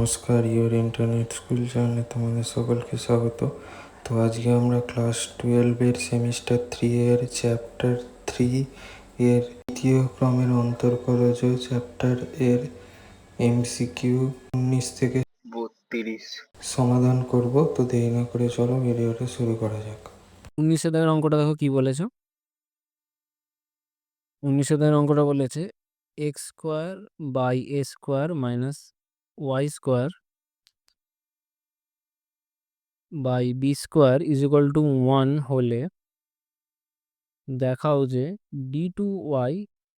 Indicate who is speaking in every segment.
Speaker 1: নমস্কার, your internet school চ্যানেলে তোমাদের সকলকে স্বাগত। তো আজকে আমরা ক্লাস 12-এর সেমিস্টার 3 এর চ্যাপ্টার 3 এর দ্বিতীয় ক্রমের অন্তর্কলজ চ্যাপ্টার এর এমসিকিউ 19 থেকে 32 সমাধান করব। তো দেরি না করে চলো ভিডিওটা শুরু করা যাক।
Speaker 2: 19 দাগের অঙ্কটা দেখো কি বলেছে। 19 দাগের অঙ্কটা বলেছে X square by A square minus Y square by B square is equal to 1 হলে দেখাও যে D two Y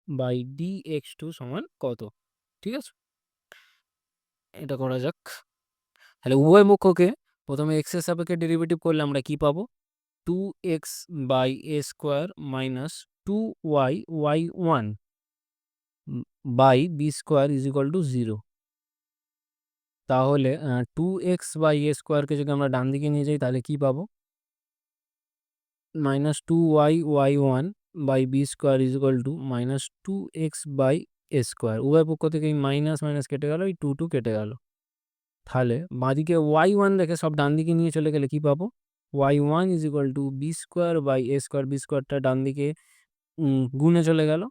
Speaker 2: by D x two সমান কত। ঠিক আছে, এটা করা যাক। তাহলে উভয় পক্ষকে প্রথমে এক্স এর সাপেক্ষে ডেরিভেটিভ করলে আমরা কি পাবো? 2x by A square minus 2y Y 1 by B square is equal to 0। তাহলে 2x বাই এ স্কোয়ারকে যদি আমরা ডান দিকে নিয়ে যাই তাহলে কি পাবো? Minus 2y Y 1 by B square is equal to minus 2x by A square. উভয় পক্ষ থেকে এই মাইনাস মাইনাস কেটে গেল, এই 2 কেটে গেল। তাহলে বাঁদিকে y1 রেখে সব ডান দিকে নিয়ে চলে গেলে কি পাবো? y1 is equal to B square by A square. B স্কোয়ারটা ডান দিকে গুণে চলে গেল,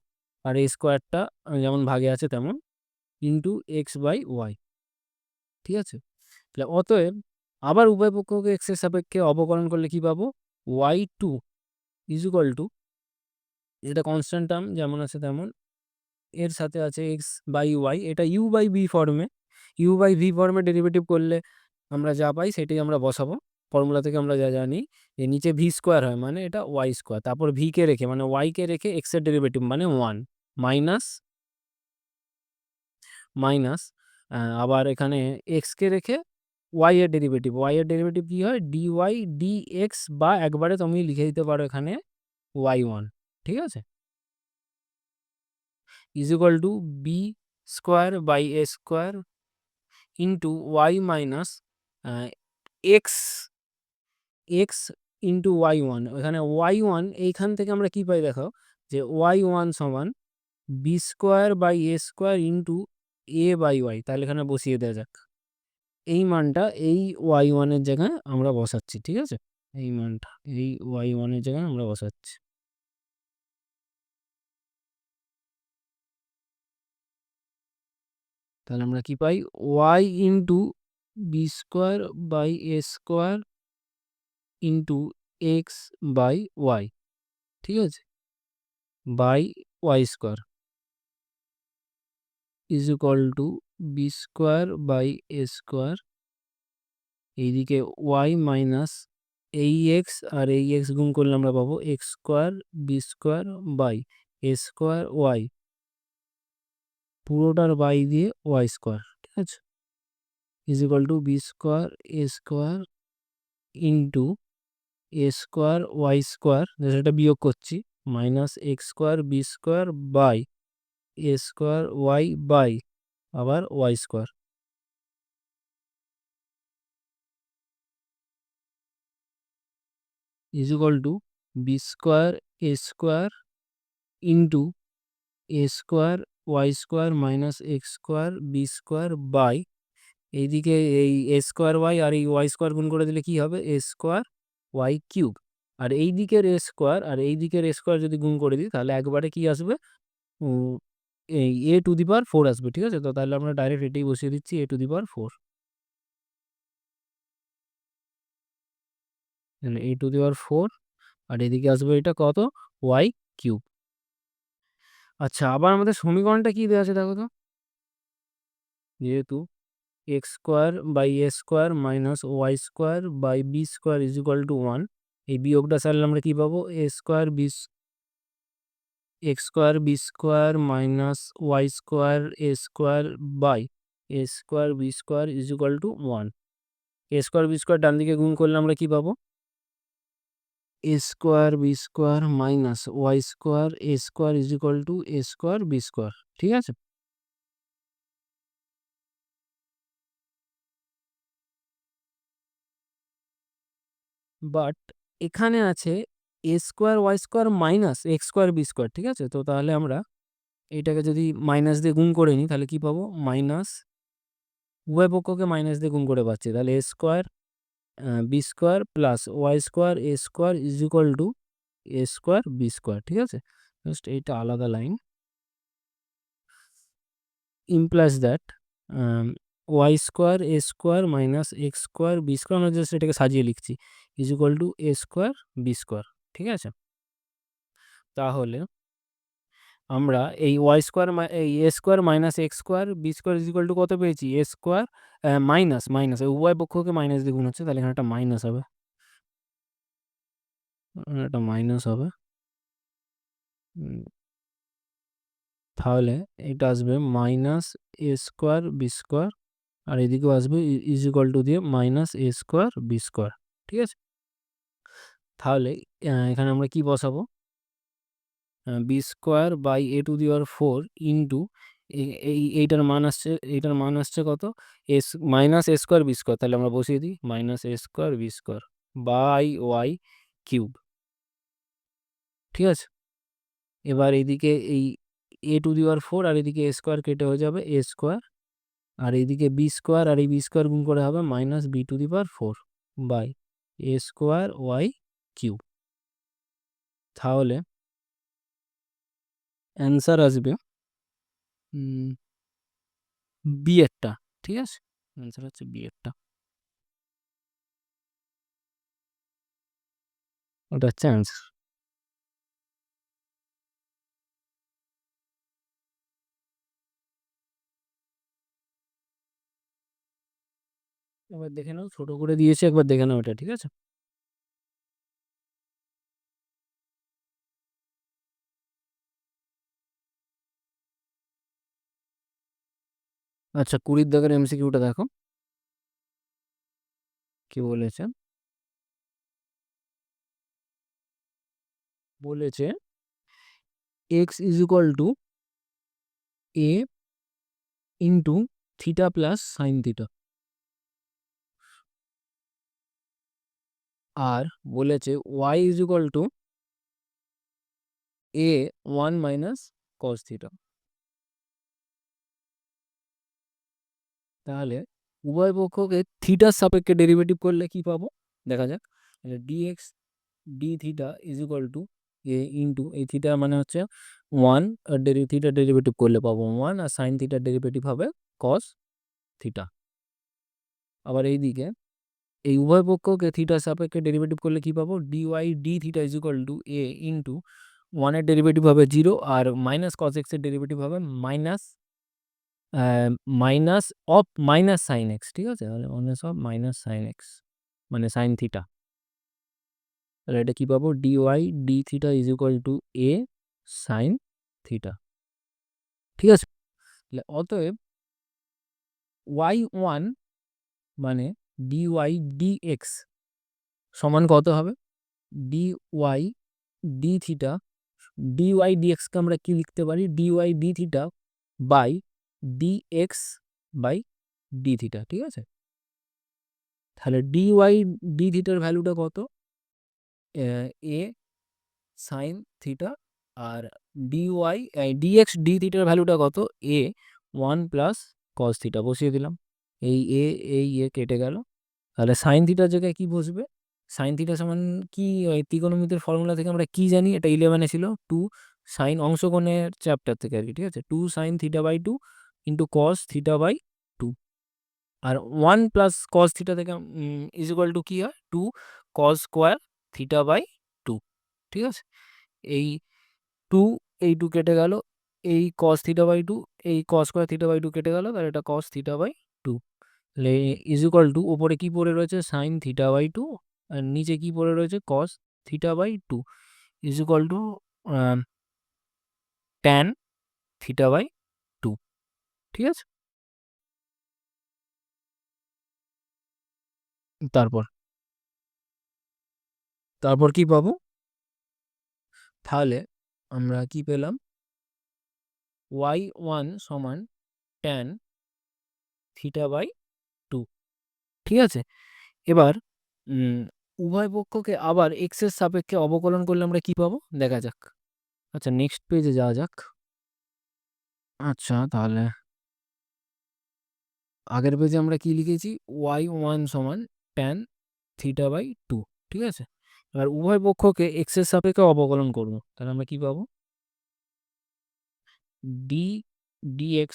Speaker 2: আর এ স্কোয়ারটা যেমন ভাগে আছে তেমন ইন্টু এক্স বাই ওয়াই। ঠিক আছে, তাহলে অতএব আবার উভয় পক্ষকে এক্স এর সাপেক্ষে অবকলন করলে কি পাবো? y2 ইজ ইকুয়াল টু, এটা কনস্ট্যান্ট টার্ম যেমন আছে তেমন, এর সাথে আছে এক্স বাই ওয়াই, এটা ইউ বাই বি ফর্মে। ইউ বাই ভি ফর্মে ডেরিভেটিভ করলে আমরা যা পাই সেটাই আমরা বসাবো। ফর্মুলা থেকে আমরা যা জানি যে নিচে ভি স্কোয়ার হয় মানে এটা ওয়াই স্কোয়ার, তারপর ভিকে রেখে মানে ওয়াইকে রেখে এক্সের ডেরিভেটিভ মানে 1 মাইনাস মাইনাস আবার এখানে এক্সকে রেখে ওয়াই এর ডেরিভেটিভ। ওয়াই এর ডেরিভেটিভ কি হয়? ডি ওয়াই ডি এক্স, বা একবারে তুমি লিখে দিতে পারো এখানে y1। ঠিক আছে, is equal to B square by A square into Y minus X X into y1। এখানে y1 এইখান থেকে আমরা কি পাই দেখো, যে y1 সমান B square by A square into A by Y. তাহলে এখানে বসিয়ে দেওয়া যাক এই মানটা, এই y1 এর জায়গায় আমরা বসাচ্ছি। ঠিক আছে, এই মানটা এই y1 এর জায়গায় আমরা বসাচ্ছি। তাহলে আমরা কি পাই? Y into b square by A square into x by y. ঠিক আছে, by y square is equal to B square by A square, এইদিকে ওয়াই মাইনাস এই এক্স আর এই এক্স গুণ করলে আমরা পাবো x square B square by A square y, পুরোটার বাই দিয়ে ওয়াই স্কোয়ার। ঠিক আছে, is equal to B square a square into a square y square, সেটা বিয়োগ করছি, minus x square B square by A square y by আবার y square is equal to B square a square into a square y square minus x square B square by, এইদিকে এই a square Y আর এই y square গুণ করে দিলে কি হবে? এ square Y cube. আর এই দিকের এ স্কোয়ার আর এই দিকের এ স্কোয়ার যদি গুণ করে দিই তাহলে একবারে কি আসবে? এই এ টু দি পাওয়ার 4 আসবে। ঠিক আছে, তো তাহলে আমরা ডাইরেক্ট এটাই বসিয়ে দিচ্ছি, এ to the power 4। A to the power 4, আর এদিকে আসবে এটা কত? Y cube. আচ্ছা, আবার আমাদের সমীকরণটা কি দেওয়া আছে দেখো তো। যেহেতু x square by A square minus Y square by B square is equal to 1, এই বিয়োগটা সারলে আমরা কি পাবো? A square b x square B square minus Y square a square by A square B square is equal to 1। A square B square ডান দিকে গুণ করলে আমরা কি পাবো? A square B square minus Y square a square is equal to a square B square. ঠিক আছে, but এখানে আছে a square y square minus x square B square. ঠিক আছে, তো তাহলে আমরা এইটাকে যদি মাইনাস দিয়ে গুণ করে নিই তাহলে কি পাবো? মাইনাস উভয় পক্ষকে মাইনাস দিয়ে গুণ করে পাচ্ছি, তাহলে a square B square plus y square a square is equal to a square B square. ঠিক আছে, জাস্ট এইটা আলাদা line. implies that y square a square minus x square B square, আমরা জাস্ট এটাকে সাজিয়ে লিখছি, is equal to a square B square. ঠিক আছে, তাহলে আমরা এই ওয়াই স্কোয়ার এই a square minus x square B square is equal to কত পেয়েছি, এ স্কোয়ার মাইনাস মাইনাস উভয় পক্ষকে মাইনাস দিয়ে গুণ হচ্ছে, তাহলে এখানে একটা মাইনাস হবে, একটা মাইনাস হবে। তাহলে এটা আসবে minus A square B square, আর এদিকেও আসবে ইজ ইকুয়াল টু দিয়ে minus A square B square. ঠিক আছে, তাহলে এখানে আমরা কি বসাবো, B square by A to the power 4 into এইটার মান আসছে কত, S minus A square B square, তাহলে আমরা বসিয়ে দিই minus A square B square by Y cube. ঠিক আছে, এবার এইদিকে এই এ টু দি পাওয়ার 4 আর এদিকে এ স্কোয়ার কেটে হয়ে যাবে এ স্কোয়ার, আর এইদিকে বি স্কোয়ার আর এই বি স্কোয়ার গুণ করে হবে minus B to the power 4 by A square Y cube. তাহলে অ্যান্সার আসবে বি একটা। ঠিক আছে, অ্যান্সার হচ্ছে বি একটা, ওটা হচ্ছে অ্যান্সার। এবার দেখে নাও, ছোট করে দিয়েছে, একবার দেখে নাও এটা। ঠিক আছে, আচ্ছা 20 দাগের এমসিকিউটা দেখো কি বলেছে। বলেছে x is equal to A into theta plus sine theta, আর বলেছে y is equal to a 1 minus cos theta. তাহলে উভয় পক্ষকে থিটার সাপেক্ষে ডেরিভেটিভ করলে কি পাবো দেখা যাক। D X D theta is equal to A into এই থিটা মানে হচ্ছে 1, আর থিটার ডেরিভেটিভ করলে পাবো 1, আর সাইন থিটার ডেরিভেটিভ হবে কস থিটা। আবার এইদিকে এই উভয় পক্ষকে থিটার সাপেক্ষে ডেরিভেটিভ করলে কি পাবো, D Y D theta is equal to A into 1 এর ডেরিভেটিভ হবে 0, আর মাইনাস কস এক্স এর ডেরিভেটিভ হবে minus minus of minus sine x. ঠিক আছে, তাহলে minus of minus sine X মানে সাইন থিটা। তাহলে এটা কি পাবো, D Y D theta is equal to A sine theta. ঠিক আছে, তাহলে অতএব ওয়াই ওয়ান মানে ডিওয়াই ডি এক্স সমান কত হবে, D Y D theta, dy D এক্সকে আমরা কি লিখতে পারি, D Y D theta by D X by D theta. ঠিক আছে, তাহলে ডিওয়াই ডি থিটার ভ্যালুটা কত, এ সাইন থিটা, আর ডিওয়াই ডিএক্স ডি থিটার ভ্যালুটা কত, এ 1 প্লাস কস থিটা বসিয়ে দিলাম। এই এ কেটে গেল, তাহলে সাইন থিটার জায়গায় কি বসবে, সাইন থিটা সমান কি, ওই ত্রিকোণমিতির ফর্মুলা থেকে আমরা কি জানি, এটা 11-এ ছিল, 2 সাইন অংশকোণের চ্যাপ্টার থেকে আর কি। ঠিক আছে, 2 sine theta by 2 into cos theta by 2, আর 1 প্লাস কস থিটা থেকে ইজ ইকুয়াল টু কি হয়, 2 কস স্কোয়ার থিটা বাই 2। ঠিক আছে, এই 2 এই 2 কেটে গেল, এই কস থিটা বাই 2 এই কস স্কোয়ার থিটা বাই 2 কেটে গেল, তাহলে এটা কস থিটা বাই 2। তাহলে ইজ ইকুয়াল টু ওপরে কি পড়ে রয়েছে সাইন থিটা বাই 2, আর নিচে কি পড়ে রয়েছে cos theta by 2 is equal to tan theta by 2। ঠিক আছে, তারপর তারপর কি পাবো, তাহলে আমরা কি পেলাম, ওয়াই ওয়ান সমান ট্যান থিটা বাই 2। ঠিক আছে, এবার উভয় পক্ষকে আবার এক্স এর সাপেক্ষে অবকলন করলে আমরা কি পাবো দেখা যাক। আচ্ছা নেক্সট পেজে যাওয়া যাক। আচ্ছা তাহলে আগের পেজে আমরা কি লিখেছি, y1 সমান tan থিটা বাই 2, ঠিক আছে? এবার উভয় পক্ষকে x এর সাপেক্ষে অবকলন করব, তাহলে আমরা কি পাবো, d dx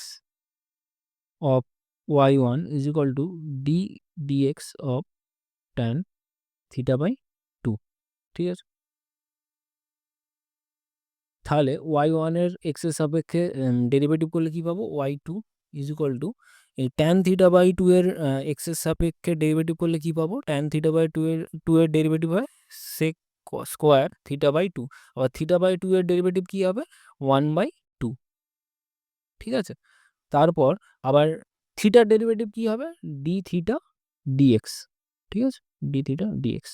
Speaker 2: of y1 is equal to d dx of tan theta by 2, ঠিক আছে? তাহলে y1 এর x এর সাপেক্ষে ডেরিভেটিভ করলে কি পাবো, y2 ইজ ইকুয়াল টু এই tan থিটা বাই 2 এর x এর সাপেক্ষে ডেরিভেটিভ করলে কি পাবো, tan থিটা বাই 2 এর ডেরিভেটিভ হয় sec স্কোয়ার থিটা বাই 2, আবার থিটা বাই 2 এর ডেরিভেটিভ কি হবে, 1/2, ঠিক আছে? তারপর আবার থিটার ডেরিভেটিভ কি হবে, d থিটা dx, ঠিক আছে, d theta dx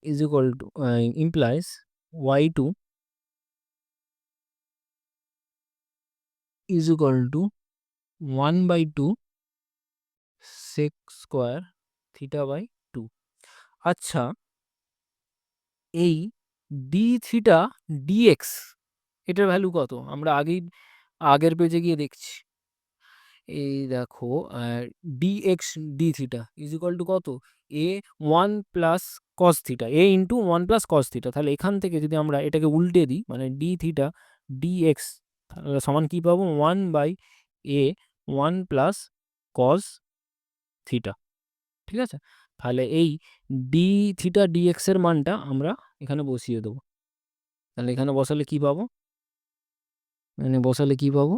Speaker 2: is equal to implies y2 is equal to 1/2 sec square theta by 2। আচ্ছা, এই ডি থিটা ডিএক্স এটার ভ্যালু কত, আমরা আগের পেজে গিয়ে দেখছি। এই দেখো, dx D theta is equal to কত, a 1 plus cos theta, a into 1 plus cos theta. তাহলে এখান থেকে যদি আমরা এটাকে উল্টে দিই, মানে ডি থিটা ডিএক্স সমান কি পাবো, 1/a 1 প্লাস কস থিটা, ঠিক আছে? তাহলে এই ডি থিটা ডিএক্স এর মানটা আমরা এখানে বসিয়ে দেবো। তাহলে এখানে বসালে কি পাবো, মানে বসালে কি পাবো,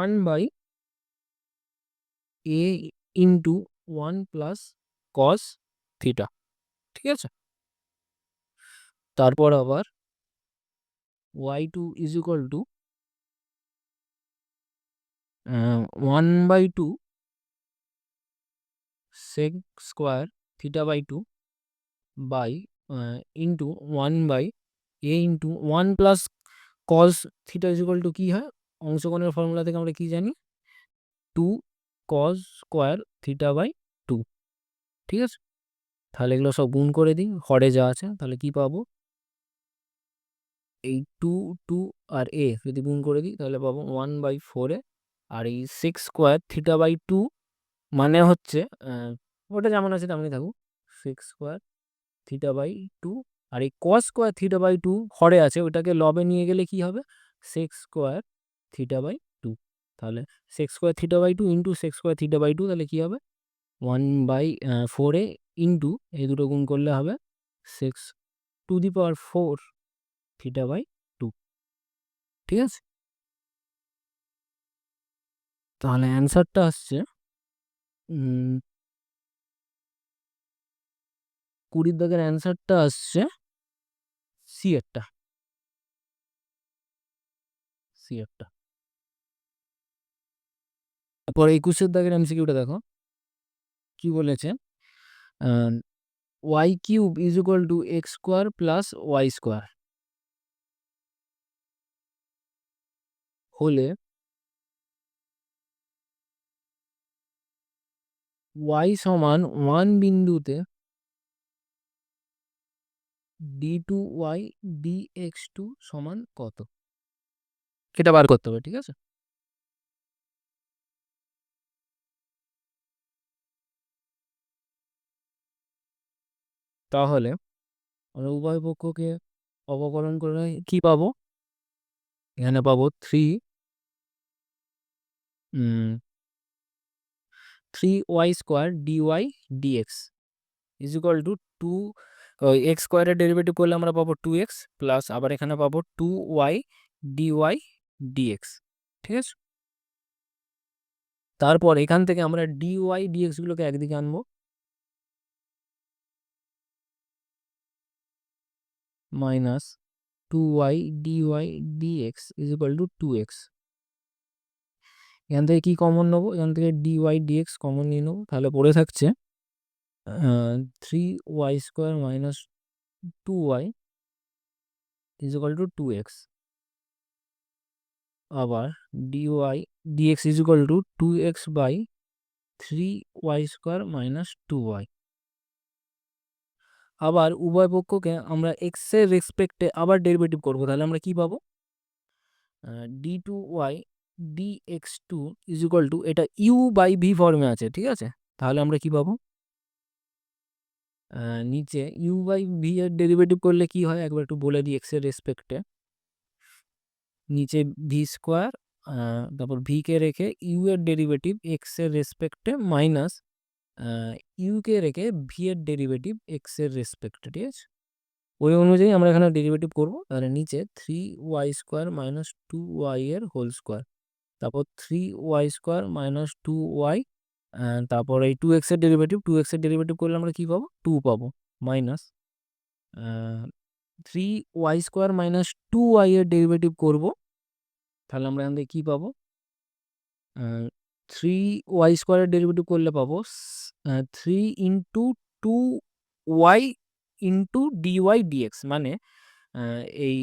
Speaker 2: 1/a into 1 plus cos theta, ঠিক আছে? তারপর আবার y2 is equal to 1/2 sec square theta by 2 by into 1/a into 1 plus cos theta is equal to কী হয়, অংশকোণের ফর্মুলা থেকে আমরা কি জানি, 2 কস স্কোয়ার থিটা বাই 2, ঠিক আছে? তাহলে এগুলো সব গুণ করে দিই, হরে যা আছে, তাহলে কি পাবো, এই 2 আর এ যদি গুণ করে দিই তাহলে পাবো 1/4 আর এই 6 স্কোয়ার থিটা বাই 2 মানে হচ্ছে ওটা যেমন আছে তেমনই থাকুক, 6 স্কোয়ার থিটা বাই 2, আর এই কস স্কোয়ার থিটা বাই 2 হরে আছে, ওটাকে লবে নিয়ে গেলে কি হবে, 6 স্কোয়ার থিটা বাই 2। তাহলে 6 square theta by 2 into 6 square theta by 2, তাহলে কি হবে, 1/4 ইন্টু এই দুটো গুণ করলে হবে 6⁴ থিটা বাই 2, ঠিক আছে? তাহলে অ্যান্সারটা আসছে 20 দাগের অ্যান্সারটা আসছে সি এরটা, সি এরটা। তারপর 21 দাগের এমসিকিউটা দেখো কি বলেছে, y cube is equal to x square plus y square হলে ওয়াই সমান 1 বিন্দুতে d2y dx2 সমান কত, এটা বার করতে হবে, ঠিক আছে? তাহলে আমরা উভয় পক্ষকে অবকলন করে কি পাবো, এখানে পাবো 3y square dy dx is equal to 2, x স্কোয়ারের ডেরিভেটিভ করলে আমরা পাবো 2x প্লাস আবার এখানে পাবো 2y ডিওয়াই ডিএক্স, ঠিক আছে? তারপর এখান থেকে আমরা ডিওয়াই ডিএক্স গুলোকে একদিকে আনবো, minus 2y dy dx is equal to 2x। এখান থেকে কি কমন নেবো, এখান থেকে ডিওয়াই ডিএক্স কমন নিয়ে নেবো, তাহলে পড়ে থাকছে 3y square minus 2y is equal to 2x। আবার dy dx is equal to 2x by 3y square minus 2y। আবার উভয় পক্ষকে আমরা এক্স এর রেসপেক্টে আবার ডেরিভেটিভ করবো, তাহলে আমরা কি পাবো, d2y dx2 is equal to, এটা ইউ বাই ভি ফর্মে আছে, ঠিক আছে? তাহলে আমরা কি পাবো? নিচে ইউ বাই ভি এর ডেরিভেটিভ করলে কি হয় একবার একটু বলে দিই এক্স এর রেসপেক্টে। নিচে ভি স্কোয়ার, তারপর ভি কে রেখে ইউ এর ডেরিভেটিভ এক্স এর রেসপেক্টে মাইনাস ইউ কে রেখে ভি এর ডেরিভেটিভ এক্স এর রেসপেক্টে, ঠিক আছে? ওই অনুযায়ী আমরা এখানে ডেরিভেটিভ করবো। তাহলে নিচে 3y স্কোয়ার মাইনাস 2y এর হোল স্কোয়ার, তারপর 3y স্কোয়ার মাইনাস 2y, তারপর এই 2x এর ডেরিভেটিভ করলে আমরা কি পাবো? 2 পাবো, minus 3y square minus 2y এর ডেরিভেটিভ করবো, তাহলে আমরা এখান থেকে কি পাবো? 3y স্কোয়ারের ডেরিভেটিভ করলে পাবো 3 into 2y into dy dx, মানে এই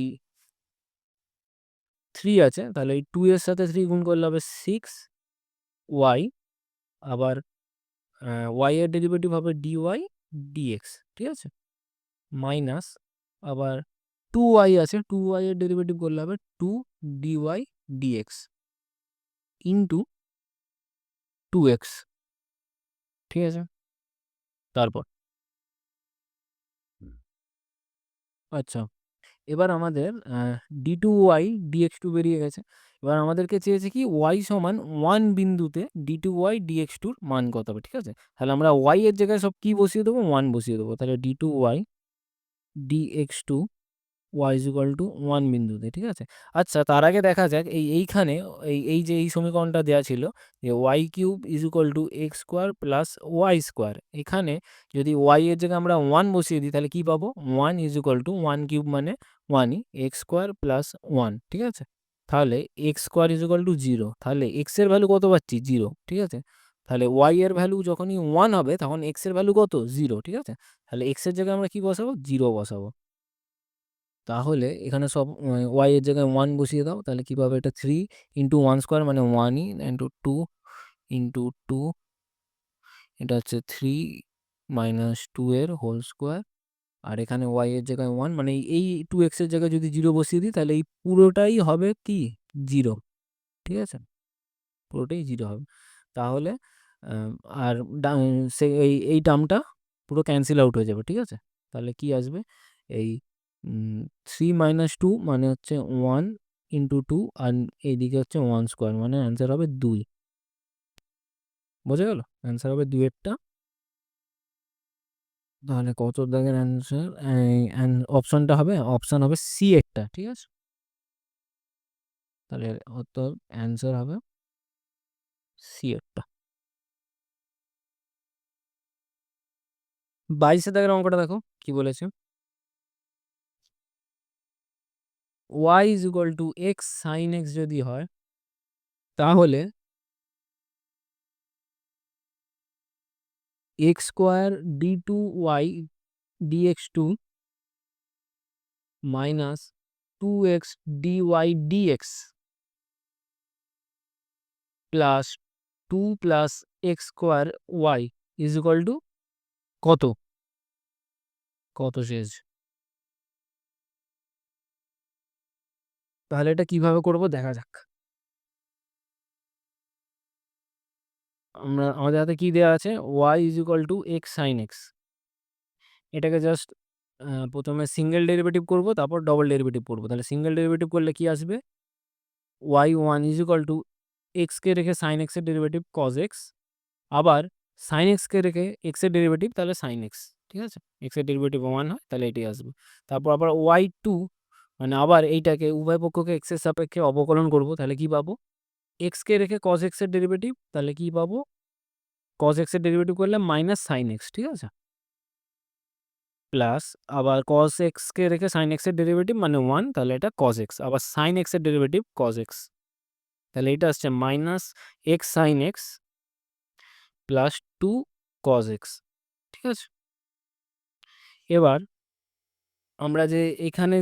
Speaker 2: 3 আছে, তাহলে এই 2 এর সাথে 3 গুণ করলে হবে 6y, আবার y এর ডেরিভেটিভ হবে ডিওয়াই ডিএক্স, ঠিক আছে? মাইনাস আবার 2y আছে, 2y এর ডেরিভেটিভ করলে হবে 2 ডিওয়াই ডিএক্স ইন্টু 2x, ঠিক আছে? তারপর আচ্ছা, এবার আমাদের d2y dx2 বেরিয়ে গেছে। এবার আমাদেরকে চেয়েছে কি y সমান 1 বিন্দুতে d2y dx2 র মান কত হবে, ঠিক আছে? তাহলে আমরা y এর জায়গায় সব কি বসিয়ে দেবো? 1 বসিয়ে দেবো। তাহলে d2y dx2 y is equal to 1 বিন্দুতে, ঠিক আছে? আচ্ছা, তার আগে দেখা যাক এইখানে এই যে এই সমীকরণটা দেওয়া ছিল যে y cube is equal to x square plus y square, এখানে যদি y এর জায়গায় আমরা 1 বসিয়ে দিই তাহলে কি পাবো? 1 ইজ ইকুয়াল টু 1 কিউব মানে 1ই, এক্স স্কোয়ার প্লাস 1, ঠিক আছে? তাহলে x square is equal to 0, তাহলে এক্স এর ভ্যালু কত পাচ্ছি? 0, ঠিক আছে? তাহলে y এর ভ্যালু যখনই 1 হবে তখন এক্স এর ভ্যালু কত? 0, ঠিক আছে? তাহলে এক্স এর জায়গায় আমরা কি বসাবো? 0 বসাবো। তাহলে এখানে সব y এর জায়গায় 1 বসিয়ে দাও, তাহলে কি পাবে? এটা 3 ইন্টু 1 স্কোয়ার মানে 1ই, ইন্টু 2 ইন্টু 2, এটা হচ্ছে 3 মাইনাস 2 এর হোল স্কোয়ার, আর এখানে y এর জায়গায় 1 মানে এই 2x এর জায়গায় যদি 0 বসিয়ে দিই তাহলে এই পুরোটাই হবে কি? 0, ঠিক আছে? পুরোটাই 0 হবে। তাহলে আর সে এই টার্মটা পুরো ক্যান্সেল আউট হয়ে যাবে, ঠিক আছে? তাহলে কি আসবে? এই 3 মাইনাস 2 মানে হচ্ছে 1 ইন্টু 2, আর এইদিকে হচ্ছে 1 স্কোয়ার, মানে অ্যান্সার হবে 2। বোঝা গেল? অ্যান্সার হবে 2 এরটা। তাহলে কত দাগের অ্যান্সার? অপশনটা হবে, অপশন হবে সি এরটা, ঠিক আছে? তাহলে অত অ্যান্সার হবে সি এরটা। 22 দাগের অঙ্কটা দেখো কি বলেছে। y is equal to x sine x যদি হয় তাহলে x square d two y dx two minus 2x dy dx plus 2 plus x square y is equal to কত? কত শেষ? তাহলে এটা কিভাবে করব দেখা যাক। আমাদের হাতে কি দেওয়া আছে? y is equal to x sine x. এটাকে জাস্ট প্রথমে সিঙ্গেল ডেরিভেটিভ করব, তারপর ডবল ডেরিভেটিভ করব। তাহলে সিঙ্গেল ডেরিভেটিভ করলে কি আসবে? y1 ইজ ইকুয়াল টু এক্সকে রেখে সাইন এক্সের ডেরিভেটিভ কজ এক্স, আবার সাইন এক্সকে রেখে এক্সের ডেরিভেটিভ তাহলে সাইন এক্স, ঠিক আছে? এক্সের ডেরিভেটিভ 1 হয় তাহলে এটাই আসবে। তারপর আবার y2 মানে আবার এইটাকে উভয় পক্ষকে এক্সের সাপেক্ষে অবকলন করব, তাহলে কি পাবো? এক্সকে রেখে কজ এক্সের ডেরিভেটিভ, তাহলে কি পাবো? কজ এক্সের ডেরিভেটিভ করলে মাইনাস সাইন এক্স, ঠিক আছে? প্লাস আবার কজ এক্সকে রেখে সাইন এক্সের ডেরিভেটিভ মানে 1, তাহলে এটা কজ এক্স, আবার সাইন এক্সের ডেরিভেটিভ কজ এক্স, তাহলে এটা আসছে minus x sine x plus 2 cos x, ঠিক আছে? এবার আমরা যে এখানে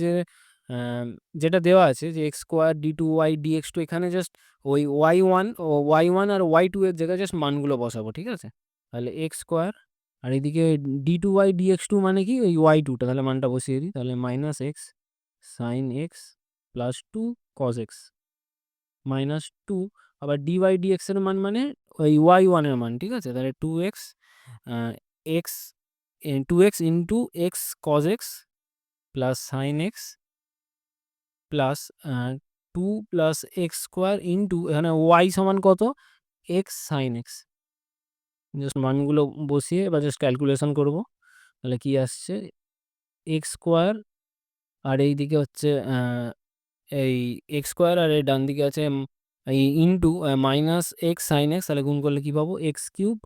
Speaker 2: যে যেটা দেওয়া আছে যে x square d two y dx two, এখানে জাস্ট ওই ওয়াই ওয়ান আর y2 এর জায়গায় জাস্ট মানগুলো বসাবো, ঠিক আছে? তাহলে এক্স স্কোয়ার, আর এদিকে d two y dx two মানে কি? ওই y2টা, তাহলে মানটা বসিয়ে দিই, তাহলে minus x sine x plus 2 cos x minus 2 আবার ডিওয়াই ডিএক্স এর মান মানে ওই y1 এর মান, ঠিক আছে? তাহলে 2x x 2x into x cos x plus sine x plus 2 plus x square into এখানে y সমান কত, এক্স সাইন এক্স। জাস্ট মানগুলো বসিয়ে বা জাস্ট ক্যালকুলেশন করব। তাহলে কি আসছে, এক্স স্কোয়ার আর এই দিকে হচ্ছে এই এক্স স্কোয়ার আর এই ডান দিকে আছে এই into minus x sine x. তাহলে গুণ করলে কি পাবো, x cube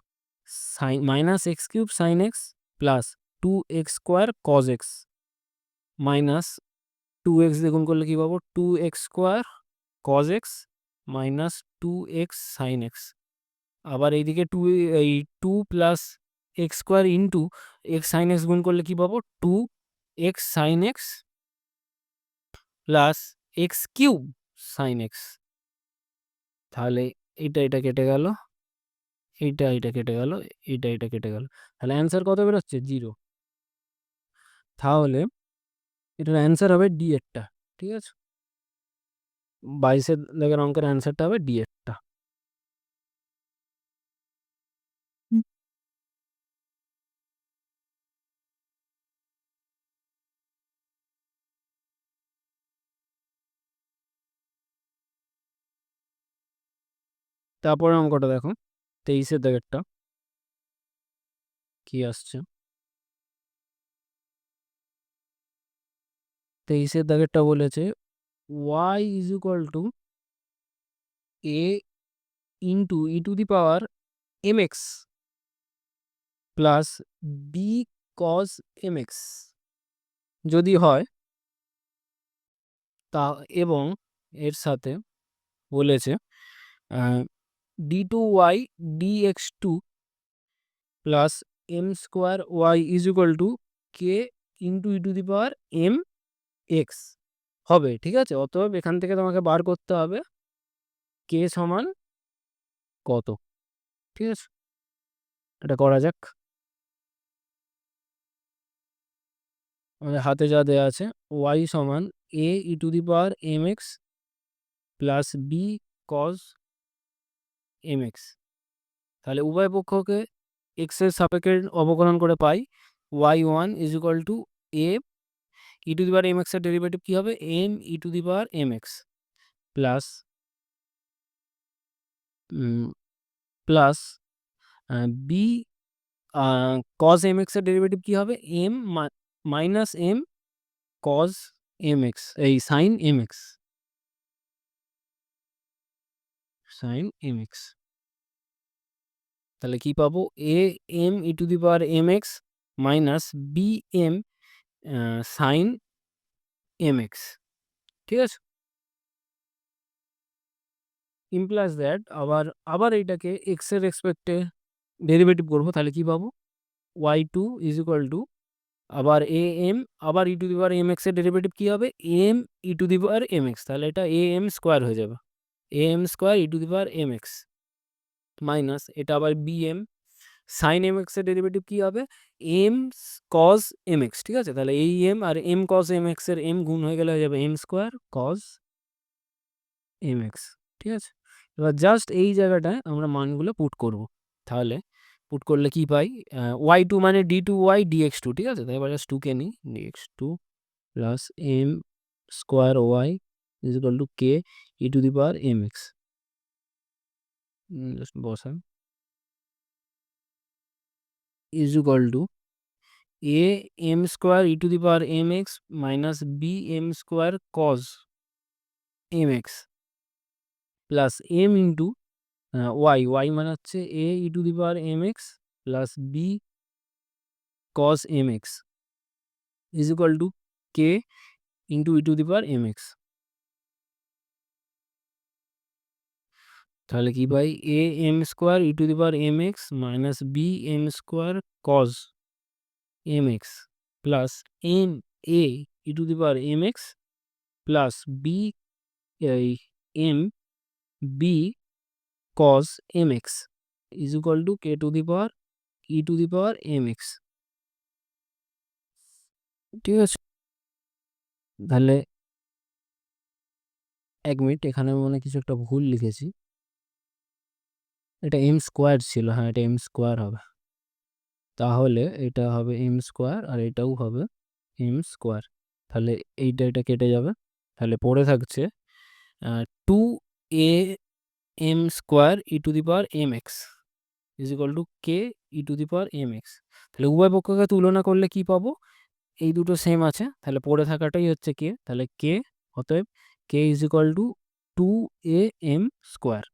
Speaker 2: sine minus x cube sine x plus 2x square cos x minus 2x দিয়ে গুণ করলে কি পাবো, 2x square cos x minus 2x sine x. আবার এইদিকে এই 2 plus x square into x sine x গুণ করলে কি পাবো, 2x sine x plus x cube sine x. তাহলে এটা কেটে গেল, এটা কেটে গেল, এটা কেটে গেল। তাহলে অ্যান্সার কত বেরোচ্ছে, 0। তাহলে এটার অ্যান্সার হবে ডি এরটা, ঠিক আছে? 22-এর দাগের অঙ্কের অ্যান্সারটা হবে ডি এরটা। তারপরে অঙ্কটা দেখো, 23-এর দাগেরটা কি আসছে। 23-এর দাগেরটা বলেছে y is equal to A into e to the power m x plus b cos m x যদি হয় তা, এবং এর সাথে বলেছে d two y d x two plus m square y is equal to k into e to the power m x হবে, ঠিক আছে? অতএব এখান থেকে তোমাকে বার করতে হবে কে সমান কত, ঠিক আছে? এটা করা যাক। আমাদের হাতে যা দেওয়া আছে, ওয়াই সমান a e to the power m x plus b cos m x. তাহলে উভয় পক্ষকে এক্স এর সাপেক্ষে অবকলন করে পাই y1 is equal to a e to the power m x এর ডেরিভেটিভ কি হবে, m e to the power m x plus plus b cos m x এর ডেরিভেটিভ কি হবে, m minus m cos m x, এই sine m x, sine m x. তাহলে কি পাবো, a m e to the power m x minus b m sine m x, ঠিক আছে? ইমপ্লাস that আবার এইটাকে এক্স এর রেসপেক্টে ডেরিভেটিভ করবো। তাহলে কি পাবো, y two is equal to আবার এ এম আবার e to the power m x এর ডেরিভেটিভ কি হবে, m e to the power m x. তাহলে এটা এ এম স্কোয়ার হয়ে যাবে, a m square e to the power m x minus এটা আবার b m sine m x এর ডেরিভেটিভ কি হবে, এম কজ এম এক্স, ঠিক আছে? তাহলে এই এম আর এম কজ এম এক্স এর এম গুণ হয়ে গেলে হয়ে যাবে m square cos m x, ঠিক আছে? এবার জাস্ট এই জায়গাটায় আমরা মানগুলো পুট করব। তাহলে পুট করলে কি পাই, ওয়াই টু মানে d two y d x two, ঠিক আছে? তাই এবার জাস্ট টুকে নিই, d x two plus m square y is equal to k e to the power m x, just বসান, is equal to a m square e to the power m x minus b m square cos m x plus m into y মানে হচ্ছে a e to the power m x plus b cos m x is equal to k into e to the power m x. তাহলে কি পাই, a m square e to the power m x minus b m square cos m x plus m a e to the power m x plus b m b cos m x is equal to k to the power e to the power m x, ঠিক আছে? তাহলে এক minute, এখানে আমি মনে হয় কিছু একটা ভুল লিখেছি। এটা এম স্কোয়ার ছিল, হ্যাঁ এটা এম স্কোয়ার হবে। তাহলে এটা হবে এম স্কোয়ার আর এটাও হবে এম স্কোয়ার। তাহলে এইটা এটা কেটে যাবে। তাহলে পড়ে থাকছে 2 a m square e to the power m x is equal to k e to the power m x. তাহলে উভয় পক্ষকে তুলনা করলে কি পাবো? এই দুটো সেম আছে, তাহলে পড়ে থাকাটাই হচ্ছে কে। তাহলে কে, অতএব k is equal to 2 a m square.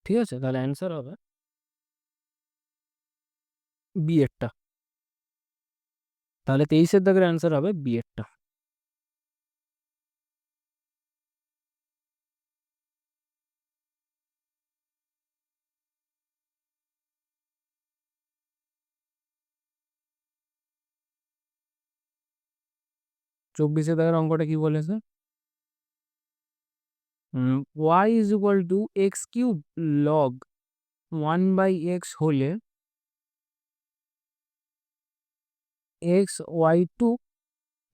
Speaker 2: ঠিক আছে, তাহলে অ্যান্সার হবে বি এরটা। তাহলে 23-এর দাগের অ্যান্সার হবে বি এরটা। চব্বিশের দাগের অঙ্কটা কি বলেছে? Y is equal to x cube log 1/x হলে x y two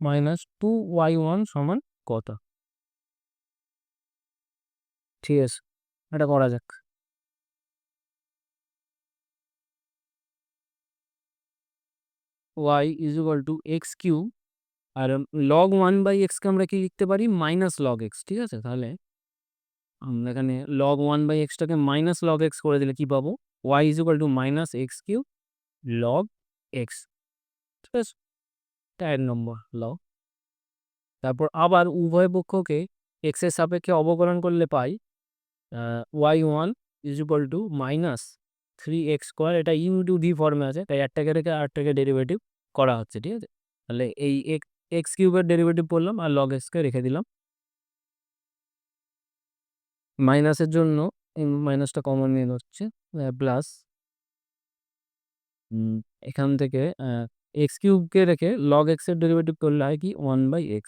Speaker 2: minus 2y1 সমান কত? ঠিক আছে, এটা করা যাক। Y is equal to x cube, আর লগ 1/x কে আমরা কি লিখতে পারি? Minus log x. ঠিক আছে, তাহলে আমরা এখানে লগ 1/x-টাকে মাইনাস লগ এক্স করে দিলে কি পাবো? Y is equal to minus x cube log x. ঠিক আছে, এটা 1 নম্বর ল। তারপর আবার উভয় পক্ষকে এক্স এর সাপেক্ষে অবকলন করলে পাই y1 is equal to minus 3x²। এটা ইউ টু ডি ফর্মে আছে, তাই একটাকে রেখে আরেকটাকে ডেরিভেটিভ করা হচ্ছে। ঠিক আছে, তাহলে এই এক্স কিউবের ডেরিভেটিভ করলাম আর লগ এক্সকে রেখে দিলাম। মাইনাসের জন্য এই মাইনাসটা কমন নিয়ে হচ্ছে প্লাস, এখান থেকে এক্স কিউবকে রেখে লগ এক্সের ডেরিভেটিভ করলে হয় কি 1/x,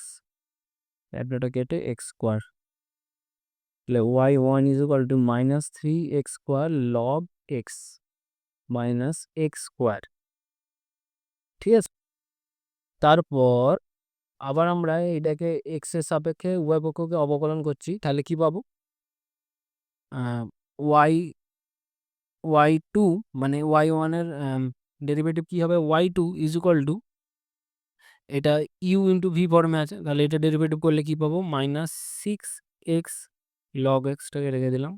Speaker 2: একটা কেটে এক্স স্কোয়ার। তাহলে y1 is equal to minus 3x² log x minus x square. ঠিক আছে, তারপর আবার আমরা এটাকে এক্স এর সাপেক্ষে উভয় পক্ষকে অবকলন করছি, তাহলে কি পাবো? ওয়াই ওয়াই টু মানে ওয়াই ওয়ানের ডেরিভেটিভ কি হবে? y2 ইজ ইকুয়াল টু, এটা ইউ ইন্টু ভি ফর্মে আছে, তাহলে এটা ডেরিভেটিভ করলে কি পাবো? -6x লগ এক্সটাকে রেখে দিলাম।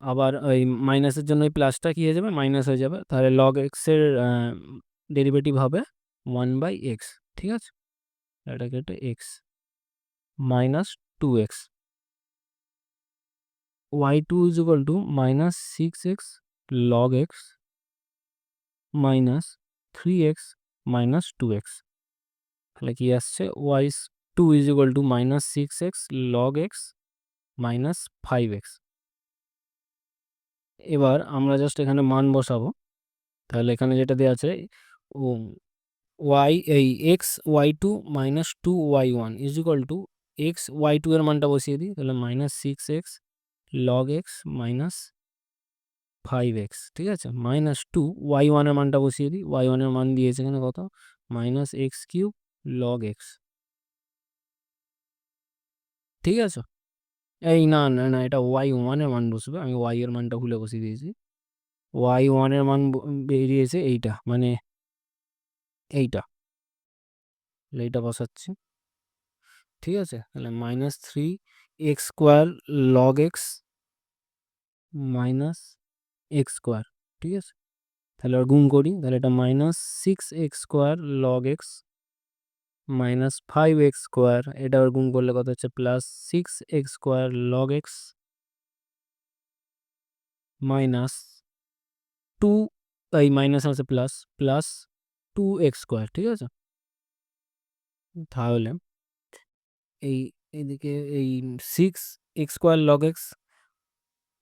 Speaker 2: আবার ওই মাইনাসের জন্য ওই প্লাসটা কি হয়ে যাবে? মাইনাস হয়ে যাবে। তাহলে লগ এক্সের ডেরিভেটিভ হবে 1/x। ঠিক আছে, এটা কেটে x minus 2x। y2 is equal to minus 6x log x minus 3x minus 2x। তাহলে কি আসছে? y2 is equal to minus 6x log x minus 5x। এবার আমরা জাস্ট এখানে মান বসাবো। তাহলে এখানে যেটা দেওয়া আছে ও এই x y two minus 2y1 is equal to x y two এর মানটা বসিয়ে দিই, তাহলে -6x log x minus 5x। ঠিক আছে, -2y1 এর মানটা বসিয়ে দিই, y1 এর মান দিয়েছে এখানে কত? -x³ log x. ঠিক আছে, এই না না না, এটা y1 এর মান বসবে, আমি y এর মানটা ভুলে বসিয়ে দিয়েছি। y1 এর মান বেরিয়েছে এইটা, মানে এইটা, এইটা বসাচ্ছি। ঠিক আছে, তাহলে -3x² log x minus x²। ঠিক আছে, তাহলে আর গুণ করি, তাহলে এটা -6x² log x minus 5x², এটা আবার গুণ করলে কত হচ্ছে? +6x² লগ এক্স মাইনাস 2, এই মাইনাস আছে প্লাস, প্লাস 2x²। ঠিক আছে, তাহলে এই এদিকে এই 6x² log x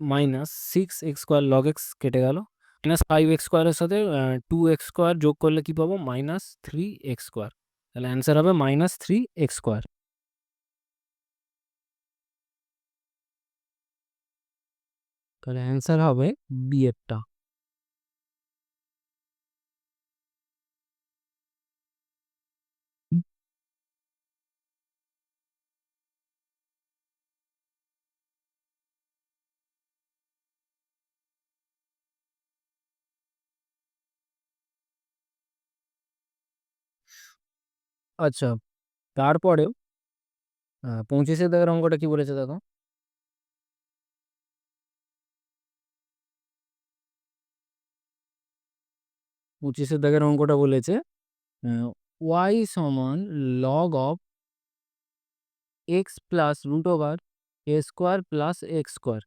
Speaker 2: minus 6x² log x কেটে গেল, -5x² এর সাথে 2x² যোগ করলে কি পাবো? -3x²। তাহলে অ্যান্সার হবে -3x²। তাহলে অ্যান্সার হবে বি এরটা। আচ্ছা, তারপরে 25-এর দাগের অঙ্কটা কি বলেছে দেখো। 25-এর দাগের অঙ্কটা বলেছে ওয়াই সমান log of x plus root over a square plus x square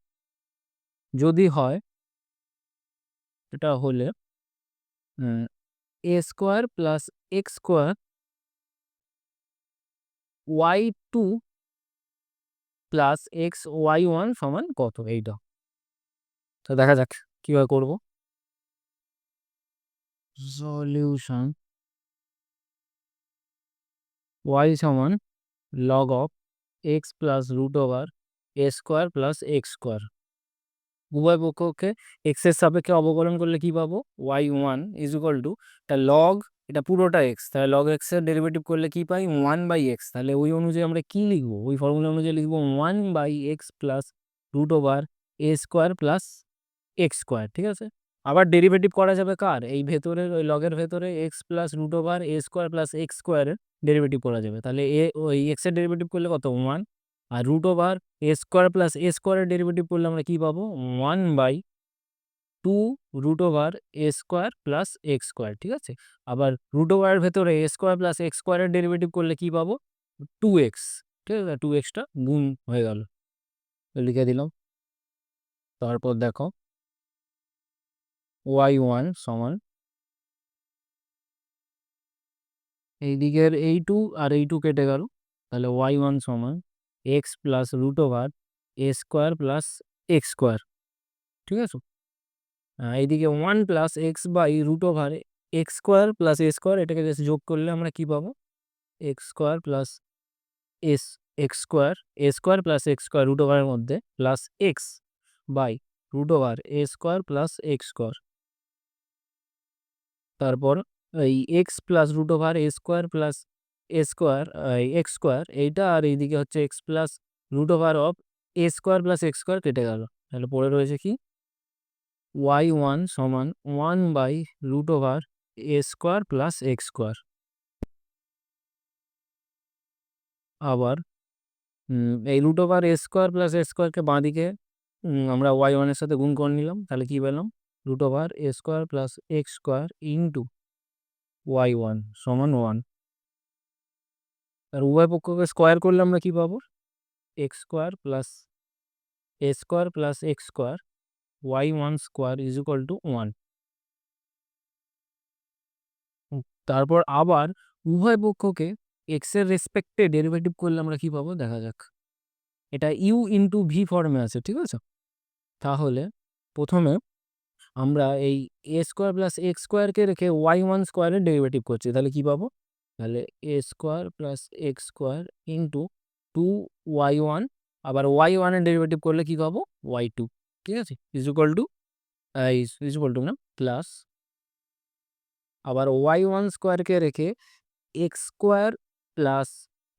Speaker 2: যদি হয়, এটা হলে a square plus x square y two plus x y one সমান কত, এইটা তো দেখা যাক কিভাবে করব। সলিউশন ওয়াই সমান log of x plus root over a square plus x square, উভয় পক্ষকে এক্স এর সাপেক্ষে অবকলন করলে কি পাবো, y one is equal to, এটা লগ, এটা পুরোটা এক্স, তাহলে লগ এক্স এর ডেরিভেটিভ করলে কি পাই, ওয়ান বাই এক্স। তাহলে ওই অনুযায়ী আমরা কি লিখবো, ওই ফর্মুলা অনুযায়ী লিখবো one by x plus root over a square plus x square. ঠিক আছে, আবার ডেরিভেটিভ করা যাবে কার, এই ভেতরের ওই লগের ভেতরে x plus root over a square plus x স্কোয়ারের ডেরিভেটিভ করা যাবে। তাহলে ওই এক্স এর ডেরিভেটিভ করলে কত, ওয়ান, আর root over a square plus a স্কোয়ারের ডেরিভেটিভ করলে আমরা কি পাবো, one by two root over a square plus x square. ঠিক আছে, আবার রুট ওভারের ভেতরে এ স্কোয়ার প্লাস এক্স স্কোয়ারের ডেরিভেটিভ করলে কি পাবো, টু এক্স। ঠিক আছে, টু এক্সটা গুণ হয়ে গেল, লিখে দিলাম। তারপর দেখো ওয়াই ওয়ান সমান এই দিকের এই টু আর এই টু কেটে গেল, তাহলে ওয়াই ওয়ান সমান x plus root over a square plus x square. ঠিক আছে, এইদিকে one plus x by root over x square plus a square, এটাকে জাস্ট যোগ করলে আমরা কি পাবো, x square plus s x square, a square plus x square root ওভারের মধ্যে plus x by root over a square plus x square. তারপর এই x plus root over a square plus a square x square এইটা, আর এইদিকে হচ্ছে x plus root over of a square plus x square কেটে গেল, তাহলে পড়ে রয়েছে কি, ওয়াই ওয়ান সমান one by root over a square plus x square. আবার এই root over a square plus x স্কোয়ারকে বাঁদিকে আমরা ওয়াই ওয়ানের সাথে গুণ করে নিলাম, তাহলে কি পেলাম, root over a square plus x square into y one সমান ওয়ান। আর উভয় পক্ষকে স্কোয়ার করলে আমরা কি পাবো, x square plus a square plus x square y one square is equal to one. তারপর আবার উভয় পক্ষকে এক্স এর রেসপেক্টে ডেরিভেটিভ করলে আমরা কি পাবো দেখা যাক। এটা ইউ ইন্টু ভি ফর্মে আছে, ঠিক আছে। তাহলে প্রথমে আমরা এই এ স্কোয়ার প্লাস এক্স স্কোয়ারকে রেখে ওয়াই ওয়ান স্কোয়ারের ডেরিভেটিভ করছি, তাহলে কি পাবো, তাহলে a square plus x square into two y one, আবার ওয়াই ওয়ানের ডেরিভেটিভ করলে কি পাবো, ওয়াই টু। ঠিক আছে, is equal to is equal to না প্লাস, আবার ওয়াই ওয়ান স্কোয়ারকে রেখে এক্স স্কোয়ার প্লাস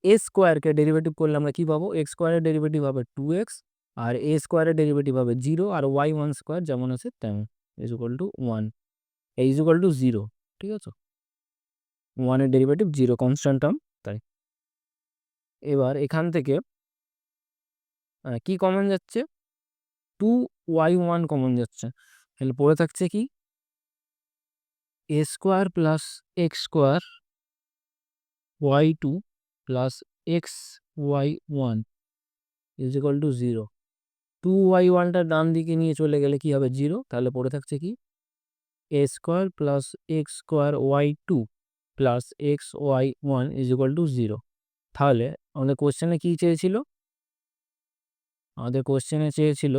Speaker 2: এ স্কোয়ারকে ডেরিভেটিভ করলে আমরা কি পাবো, এক্স স্কোয়ারের ডেরিভেটিভ হবে টু এক্স, আর এ স্কোয়ারের ডেরিভেটিভ হবে জিরো, আর ওয়াই ওয়ান স্কোয়ার যেমন আছে তেমন, is equal to one, is equal to zero. ঠিক আছে, ওয়ানের ডেরিভেটিভ জিরো, কনস্ট্যান্ট টার্ম তাই। এবার এখান থেকে কি কমন যাচ্ছে, টু ওয়াই ওয়ান কমন যাচ্ছে, তাহলে পড়ে থাকছে কি, a square plus x square y two plus x y one is equal to zero. Two y ওয়ানটা ডান দিকে নিয়ে চলে গেলে কি হবে, জিরো, তাহলে পড়ে থাকছে কি, a square plus x square y two plus x y one is equal to zero. তাহলে আমাদের কোশ্চেনে কি চেয়েছিল, আমাদের কোশ্চেনে চেয়েছিল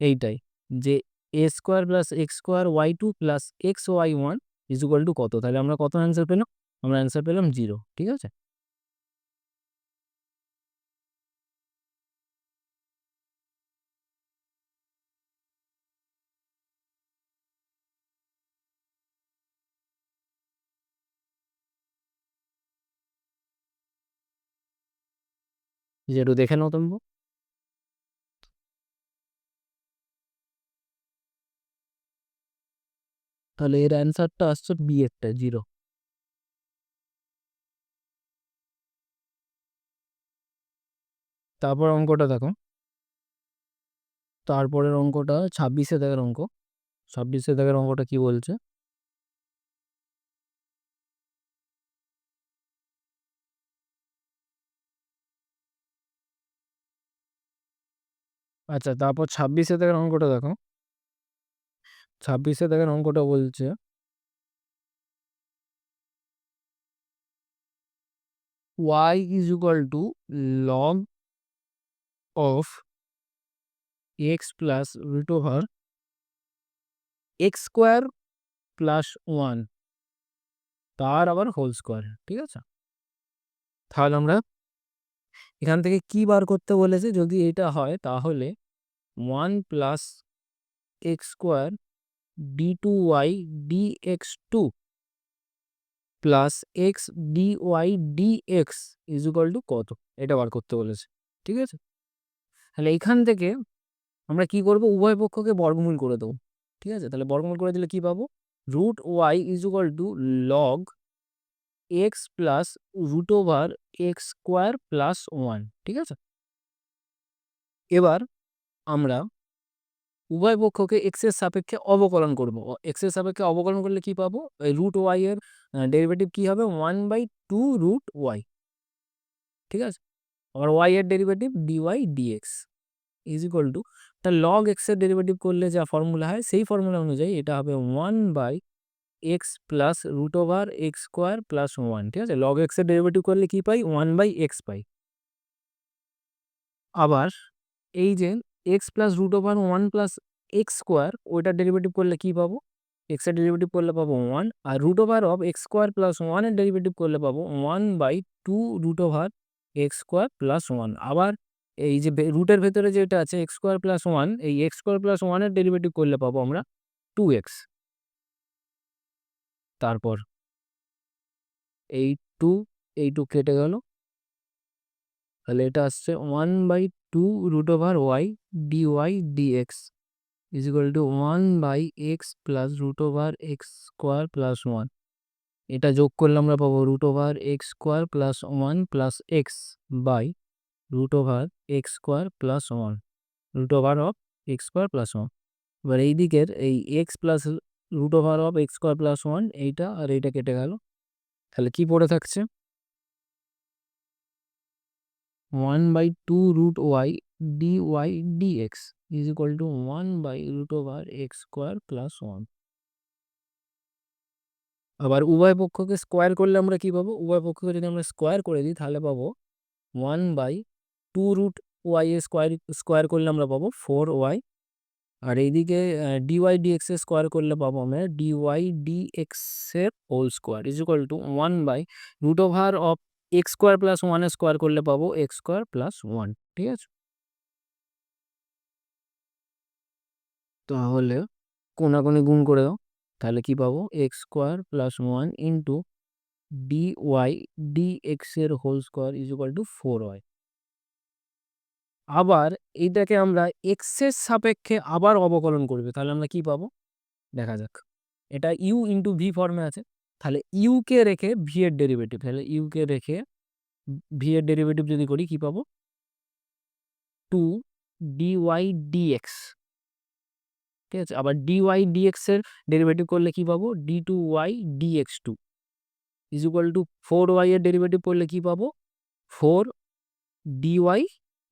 Speaker 2: এইটাই, যে a square plus x square y two plus x y one is equal to কত, তাহলে আমরা কত অ্যান্সার পেলাম, আমরা অ্যান্সার পেলাম জিরো। ঠিক আছে, যেটু দেখে নাও তোমরা। তাহলে এর অ্যান্সারটা আসছে বি এরটা জিরো। তারপর অঙ্কটা দেখো, তারপরের অঙ্কটা 26-এ দাগের অঙ্ক। 26-এ দাগের অঙ্কটা কি বলছে? আচ্ছা, তারপর 26-এ দাগের অঙ্কটা দেখো। 26-এ দাগের অঙ্কটা বলছে y is equal to log of x plus root over x square plus 1 তার আবার হোল স্কোয়ার। ঠিক আছে, তাহলে আমরা এখান থেকে কি বার করতে বলেছে? যদি এটা হয় তাহলে 1 plus x square d two y d x two plus x d y d x is equal to কত, এটা বার করতে বলেছে। ঠিক আছে, তাহলে এইখান থেকে আমরা কি করব? উভয় পক্ষকে বর্গমূল করে দেবো। ঠিক আছে, তাহলে বর্গমূল করে দিলে কি পাবো? Root y is equal to log x plus root over x square plus 1। ঠিক আছে, এবার আমরা উভয় পক্ষকে এক্স এর সাপেক্ষে অবকলন করব। এক্স এর সাপেক্ষে অবকলন করলে কি পাবো? এই রুট ওয়াই এর ডেরিভেটিভ কি হবে? 1/2 রুট ওয়াই। ঠিক আছে, আবার ওয়াই এর derivative dy dx is equal to, তা লগ এক্স এর ডেরিভেটিভ করলে যা ফর্মুলা হয় সেই ফর্মুলা অনুযায়ী এটা হবে 1/x plus root over x square plus 1। ঠিক আছে, লগ এক্স এর ডেরিভেটিভ করলে কি পাই? 1/x পাই। আবার এই যে x plus root over 1 plus x square, ওইটার ডেরিভেটিভ করলে কি পাবো? এক্স এর ডেরিভেটিভ করলে পাবো 1, আর root over of x square plus 1 এর ডেরিভেটিভ করলে পাবো 1/2 root over x square plus 1। আবার এই যে রুটের ভেতরে যেটা আছে এক্স স্কোয়ার প্লাস 1, এই এক্স স্কোয়ার প্লাস 1 এর ডেরিভেটিভ করলে পাবো আমরা 2x। তারপর এই 2 এই 2 কেটে গেল, তাহলে এটা আসছে 1/2 root over y dy dx is equal to 1/x plus root over x square plus 1। এটা যোগ করলে আমরা পাবো root over x square plus 1 plus x by root over x square plus 1, root over of x square plus 1। এবার এই দিকের এই x plus root over of x square plus 1, এইটা আর এইটা কেটে গেল, তাহলে কি পড়ে থাকছে? 1/2 root y d y d x is equal to 1/রুট ওভার এক্স স্কোয়ার প্লাস 1। আবার উভয় পক্ষকে স্কোয়ার করলে আমরা কি পাবো? উভয় পক্ষকে যদি আমরা স্কোয়ার করে দিই তাহলে পাবো 1/2 রুট ওয়াই এর স্কোয়ার করলে আমরা পাবো 4y। আর এইদিকে ডিওয়াই ডিএক্স এর স্কোয়ার করলে পাবো আমরা ডিওয়াই ডিএক্স এর whole square is equal to 1/রুট over of x square plus 1 এর স্কোয়ার করলে পাবো এক্স স্কোয়ার প্লাস 1। ঠিক আছে, তাহলে কোনাকুনি গুণ করে দাও, তাহলে কি পাবো? X square plus 1 into d y d x এর whole square is equal to 4y। আবার এইটাকে আমরা এক্স এর সাপেক্ষে আবার অবকলন করবে, তাহলে আমরা কি পাবো? দেখা যাক, এটা ইউ ইন্টু ভি ফর্মে আছে, তাহলে ইউ কে রেখে ভি এর ডেরিভেটিভ, তাহলে ইউ কে রেখে ভি এর ডেরিভেটিভ যদি করি কি পাবো? 2 ডিওয়াই ডিএক্স। ঠিক আছে, আবার ডিওয়াই ডিএক্স এর ডেরিভেটিভ করলে কি পাবো? D two y dx two is equal to 4y এর ডেরিভেটিভ করলে কি পাবো? 4 ডিওয়াই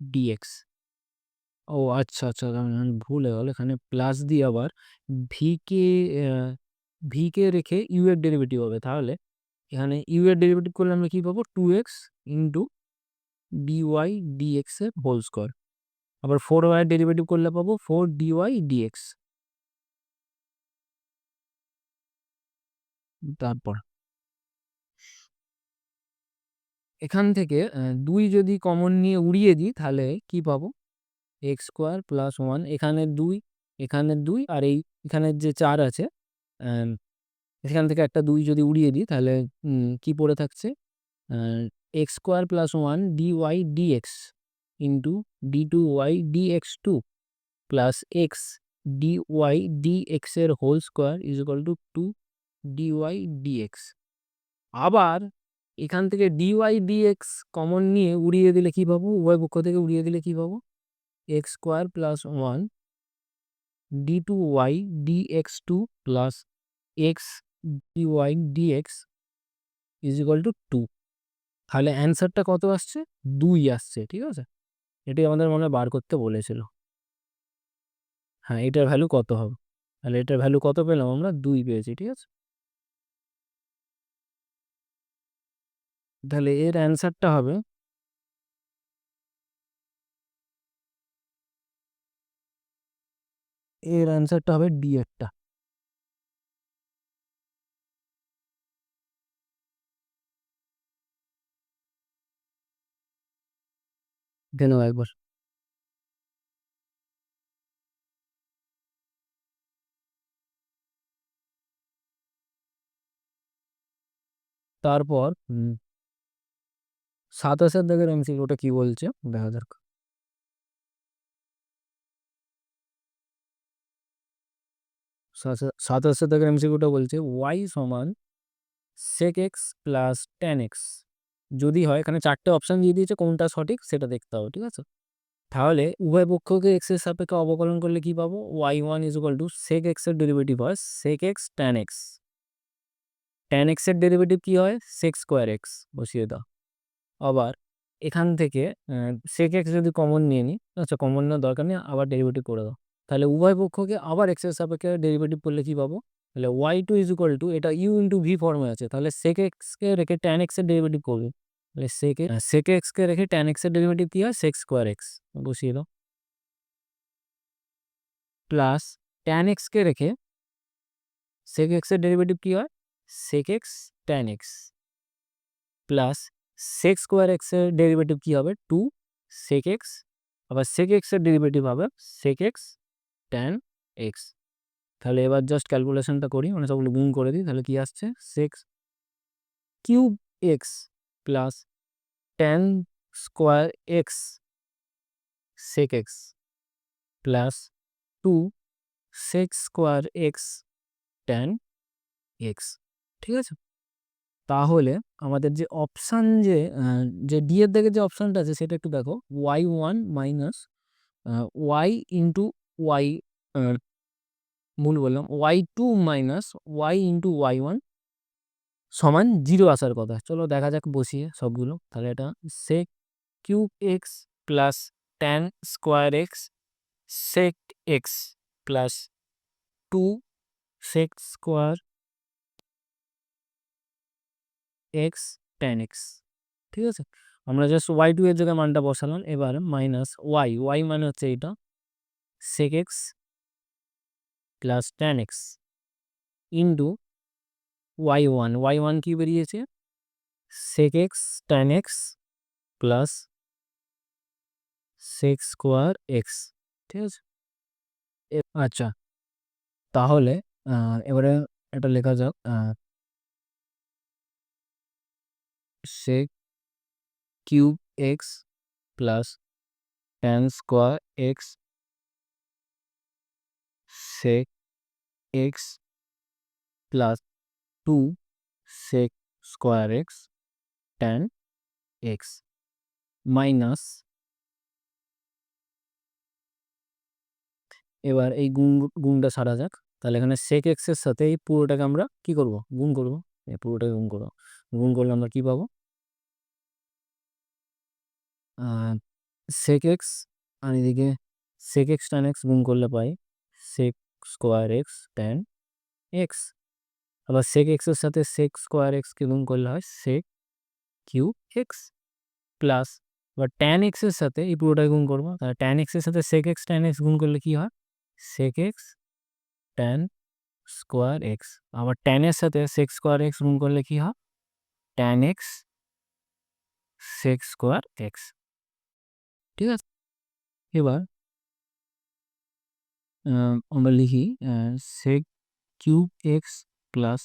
Speaker 2: ডিএক্স। ও আচ্ছা আচ্ছা, আমি ভুল হয়ে গেল, এখানে প্লাস দিয়ে আবার ভিকে ভিকে রেখে ইউ এর ডেরিভেটিভ হবে, তাহলে এখানে ইউ এর ডেরিভেটিভ করলে আমরা কি পাবো? 2x ইন্টু ডিওয়াই ডিএক্স এর হোল স্কোয়ার। আবার 4y এর ডেরিভেটিভ করলে পাবো 4 ডিওয়াই ডিএক্স। তারপর এখান থেকে 2 যদি কমন নিয়ে উড়িয়ে দিই তাহলে কি পাবো? এক্স স্কোয়ার প্লাস 1, এখানে 2, এখানে 2, আর এই এখানের যে 4 আছে, আহ, এখান থেকে একটা 2 যদি উড়িয়ে দিই তাহলে কি পড়ে থাকছে? X square plus 1 d y d x into d two y dx two plus x d y d x এর whole square is equal to 2 d y d x. আবার এখান থেকে ডিওয়াই ডিএক্স কমন নিয়ে উড়িয়ে দিলে কি পাবো, উভয় পক্ষ থেকে উড়িয়ে দিলে কি পাবো, x square plus one d two y dx two plus x dy dx is equal to two. তাহলে অ্যান্সারটা কত আসছে, 2 আসছে। ঠিক আছে, এটি আমাদের মনে হয় বার করতে বলেছিল। হ্যাঁ, এটার ভ্যালু কত হবে, তাহলে এটার ভ্যালু কত পেলাম আমরা, 2 পেয়েছি। ঠিক আছে, তাহলে এর অ্যান্সারটা হবে, এর অ্যান্সারটা হবে ডি এরটা। কেন একবার, তারপর 27 দাগের এমসিকিউটা কি বলছে দেখা যাক। 27 দাগের এমসিকিউটা বলছে ওয়াই সমান sec x plus tan x যদি হয়, এখানে 4টে অপশন দিয়ে দিয়েছে, কোনটা সঠিক সেটা দেখতে হবে। ঠিক আছে, তাহলে উভয় পক্ষকে এক্স এর সাপেক্ষে অবকলন করলে কি পাবো, y one is equal to sec x এর ডেরিভেটিভ হয় sec x tan x, tan x এর ডেরিভেটিভ কি হয় সেক স্কোয়ার এক্স, বসিয়ে দাও। আবার এখান থেকে সেক এক্স যদি কমন নিয়ে নিই, আচ্ছা কমন নেওয়ার দরকার নেই, আবার ডেরিভেটিভ করে দাও। তাহলে উভয় পক্ষকে আবার এক্স এর সাপেক্ষে ডেরিভেটিভ করলে কি পাবো, তাহলে y two is equal to, এটা ইউ ইন্টু ভি ফর্মে আছে, তাহলে সেক এক্সকে রেখে ট্যান এক্স এর ডেরিভেটিভ করবে, তাহলে সেক এক্সকে রেখে ট্যান এক্স এর ডেরিভেটিভ কি হয় সেক স্কোয়ার এক্স, বসিয়ে দাও। প্লাস ট্যান এক্সকে রেখে সেক এক্স এর ডেরিভেটিভ কি হয় sec x tan x, plus sec square x এর ডেরিভেটিভ কি হবে টু সেক এক্স, আবার সেক এক্স এর ডেরিভেটিভ হবে সেক এক্স ট্যান এক্স। তাহলে এবার জাস্ট ক্যালকুলেশনটা করি, মানে সবগুলো গুণ করে দিই, তাহলে কি আসছে sec cube x plus tan square x sec x plus two sec square x tan x. ঠিক আছে, তাহলে আমাদের যে অপশান যে ডি এর দিকে যে অপশানটা আছে সেটা একটু দেখো, y one minus y into y, ভুল বললাম, y two minus y into y one সমান 0 আসার কথা। চলো দেখা যাক বসিয়ে সবগুলো, তাহলে এটা sec cube x plus tan square x sec x plus two sec square x tan x. ঠিক আছে, আমরা জাস্ট ওয়াই টু এর জায়গায় মানটা বসালাম, এবার মাইনাস ওয়াই, ওয়াই মানে হচ্ছে এইটা sec x plus tan x into y one, y one কি বেরিয়েছে sec x tan x plus sec square x. ঠিক আছে, আচ্ছা তাহলে এবারে এটা লেখা যাক, sec cube x plus tan square x sec x plus two sec square x tan x minus, এবার এই গুণটা সারা যাক। তাহলে এখানে সেক এক্স এর সাথে এই পুরোটাকে আমরা কি করব, গুণ করব, এই পুরোটাকে গুণ করবো, গুণ করলে আমরা কি পাবো সেক এক্স, আর এদিকে সেক এক্স ট্যান এক্স গুণ করলে পাই sec square x tan x, আবার সেক এক্স এর সাথে সেক স্কোয়ার এক্সকে গুণ করলে হয় সেক কিউব এক্স প্লাস, এবার ট্যান এক্স এর সাথে এই পুরোটাকে গুণ করবো, তাহলে ট্যান এক্স এর সাথে সেক এক্স ট্যান এক্স গুণ করলে কি হয় sec x tan square x, আবার ট্যান এর সাথে সেক স্কোয়ার এক্স গুণ করলে কি হয় tan x sec square x. ঠিক আছে, এবার আমরা লিখি sec cube x plus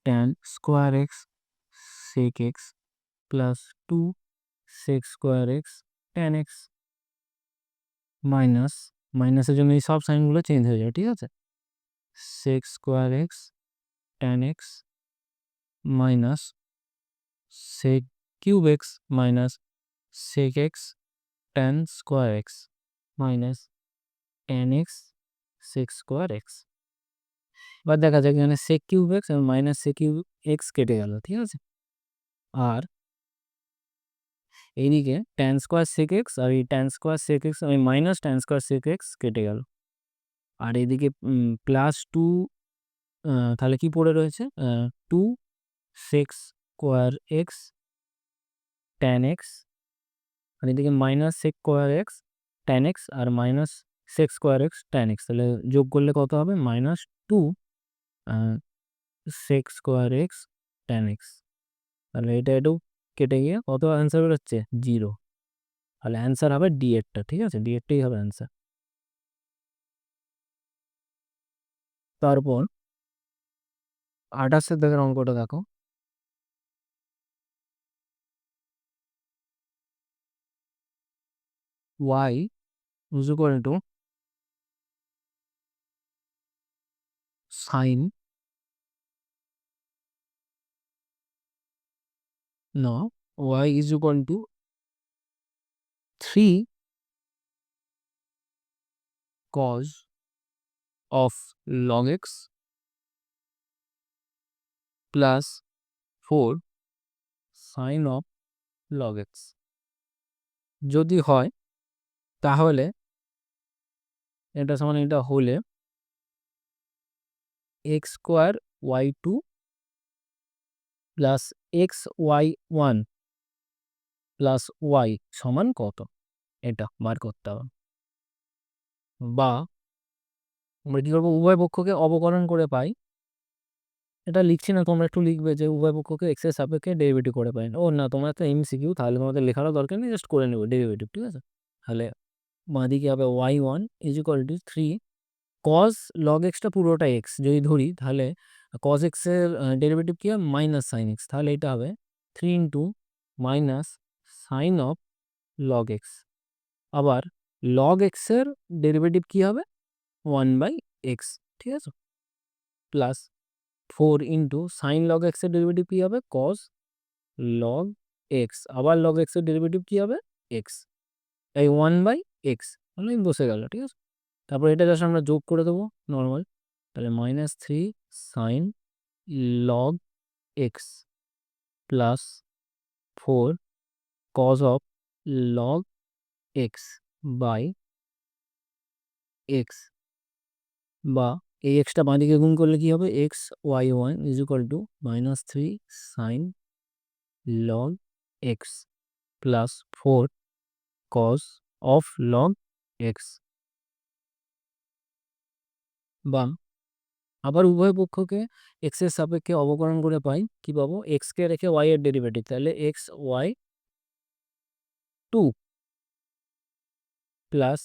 Speaker 2: tan square x sec x plus two sec square x tan x minus, মাইনাসের জন্য এই সব সাইনগুলো চেঞ্জ হয়ে যায়। ঠিক আছে, sec square x tan x minus sec cube x minus sec x tan square x minus tan x sec square x. এবার দেখা যাক এখানে sec কিউব এক্স এবং মাইনাস sec কিউব এক্স কেটে গেল, ঠিক আছে। আর এইদিকে tan স্কোয়ার sec এক্স আর এই tan স্কোয়ার sec এক্স ওই minus tan square sec x কেটে গেল। আর এইদিকে প্লাস টু, তাহলে কি পড়ে রয়েছে, 2 sec square x tan x, আর এদিকে minus sec square x tan x আর minus sec square x tan x, তাহলে যোগ করলে কত হবে, minus 2 sec square x tan x. তাহলে এটাও কেটে গিয়ে কত অ্যান্সার বেরোচ্ছে, 0। তাহলে অ্যান্সার হবে ডি এরটা, ঠিক আছে, ডি এরটাই হবে অ্যান্সার। তারপর 28 দেখের অঙ্কটা দেখো। y is equal to sin, no, y is equal to 3 cos of log x plus 4 sin of log x। যদি হয় তাহলে এটা সমান এটা হলে x square y two plus x y one plus y সমান কত, এটা বার করতে হবে। বা আমরা কী করবো, উভয় পক্ষকে অবকলন করে পাই। এটা লিখছি না, তোমরা একটু লিখবে যে উভয় পক্ষকে এক্স এর সাপেক্ষে ডেরিভেটিভ করে পাই। ও না, তোমরা তো এমসিকিউ, তাহলে তোমাদের লেখারও দরকার নেই, জাস্ট করে নেবে ডেরিভেটিভ, ঠিক আছে। তাহলে বাঁদিকে হবে y one is equal to 3 cos log এক্সটা পুরোটা এক্স যদি ধরি, তাহলে কজ এক্সের ডেরিভেটিভ কী হবে, মাইনাস সাইন এক্স, তাহলে এটা হবে 3 into minus sine of log x. আবার লগ এক্সের ডেরিভেটিভ কী হবে, 1/x, ঠিক আছে, প্লাস 4 ইন্টু সাইন লগ এক্সের ডেরিভেটিভ কী হবে, কজ লগ এক্স, আবার লগ এক্সের ডেরিভেটিভ কী হবে, এক্স, এই 1/x, তাহলে বসে গেল, ঠিক আছে। তারপর এটা জাস্ট আমরা যোগ করে দেবো নর্মাল, তাহলে -3 sine log x plus 4 cos of log x by x. বা এই এক্সটা বাঁদিকে গুণ করলে কি হবে, x y one is equal to -3 sine log x plus 4 cos of log x. বা আবার উভয় পক্ষকে এক্স এর সাপেক্ষে অবকলন করে পাই, কি পাবো, এক্স কে রেখে ওয়াই এর ডেরিভেটিভ, তাহলে x y two plus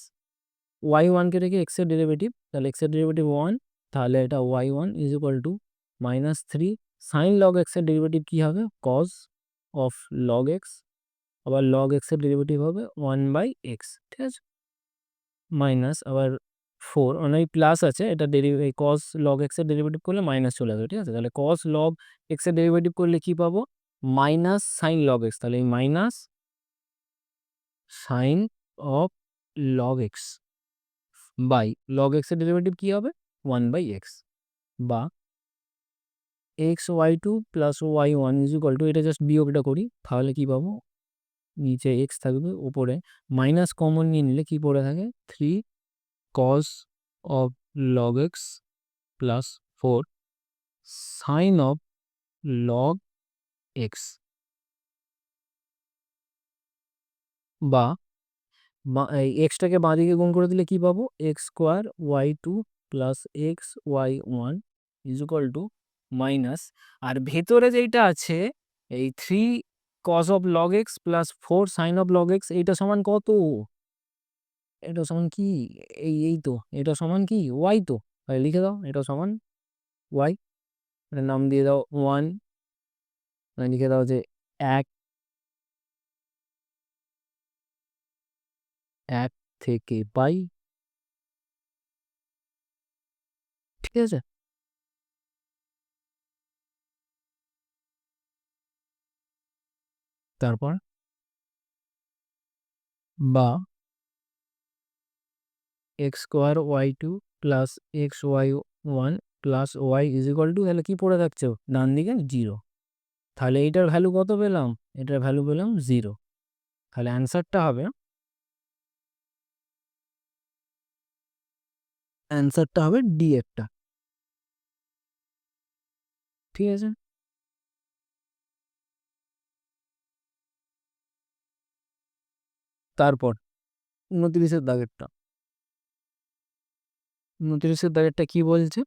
Speaker 2: y ওয়ানকে রেখে এক্স এর ডেরিভেটিভ, তাহলে এক্স এর ডেরিভেটিভ 1, তাহলে এটা y one is equal to -3 sine log x এর ডেরিভেটিভ কী হবে, কজ অফ লগ এক্স, আবার লগ এক্স এর ডেরিভেটিভ হবে 1/x, ঠিক আছে, মাইনাস আবার 4 মানে প্লাস আছে, এটা এই কজ লগ এক্স এর ডেরিভেটিভ করলে মাইনাস চলে আসবে, ঠিক আছে। তাহলে কজ লগ এক্স এর ডেরিভেটিভ করলে কি পাবো, মাইনাস সাইন লগ এক্স, তাহলে এই minus sine of log x by log x এর ডেরিভেটিভ কী হবে, 1/x। বা x y two plus y one is equal to, এটা জাস্ট বিয়োগটা করি, তাহলে কি পাবো, নিচে এক্স থাকবে, উপরে মাইনাস কমন নিয়ে নিলে কি পড়ে থাকে, 3 cos of log x plus 4 sine of log x. বা এই এক্সটাকে বাঁদিকে গুণ করে দিলে কি পাবো, x square y two plus x y one is equal to minus, আর ভেতরে যেইটা আছে এই 3 cos of log x plus 4 sine of log x, এইটা সমান কত, এটা সমান কি, এই তো এটা সমান কি ওয়াই, তো তাহলে লিখে দাও এটা সমান ওয়াই, এটার নাম দিয়ে দাও 1, লিখে দাও যে 1 থেকে পাই, ঠিক আছে। তারপর বা x square y two plus x y one plus y is equal to, তাহলে কি পড়ে থাকছে ডান দিকে 0। তাহলে এইটার ভ্যালু কত পেলাম? এটার ভ্যালু পেলাম 0। তাহলে অ্যান্সারটা হবে ডি এরটা। ঠিক আছে, তারপর 29-এর দাগেরটা কি বলছে?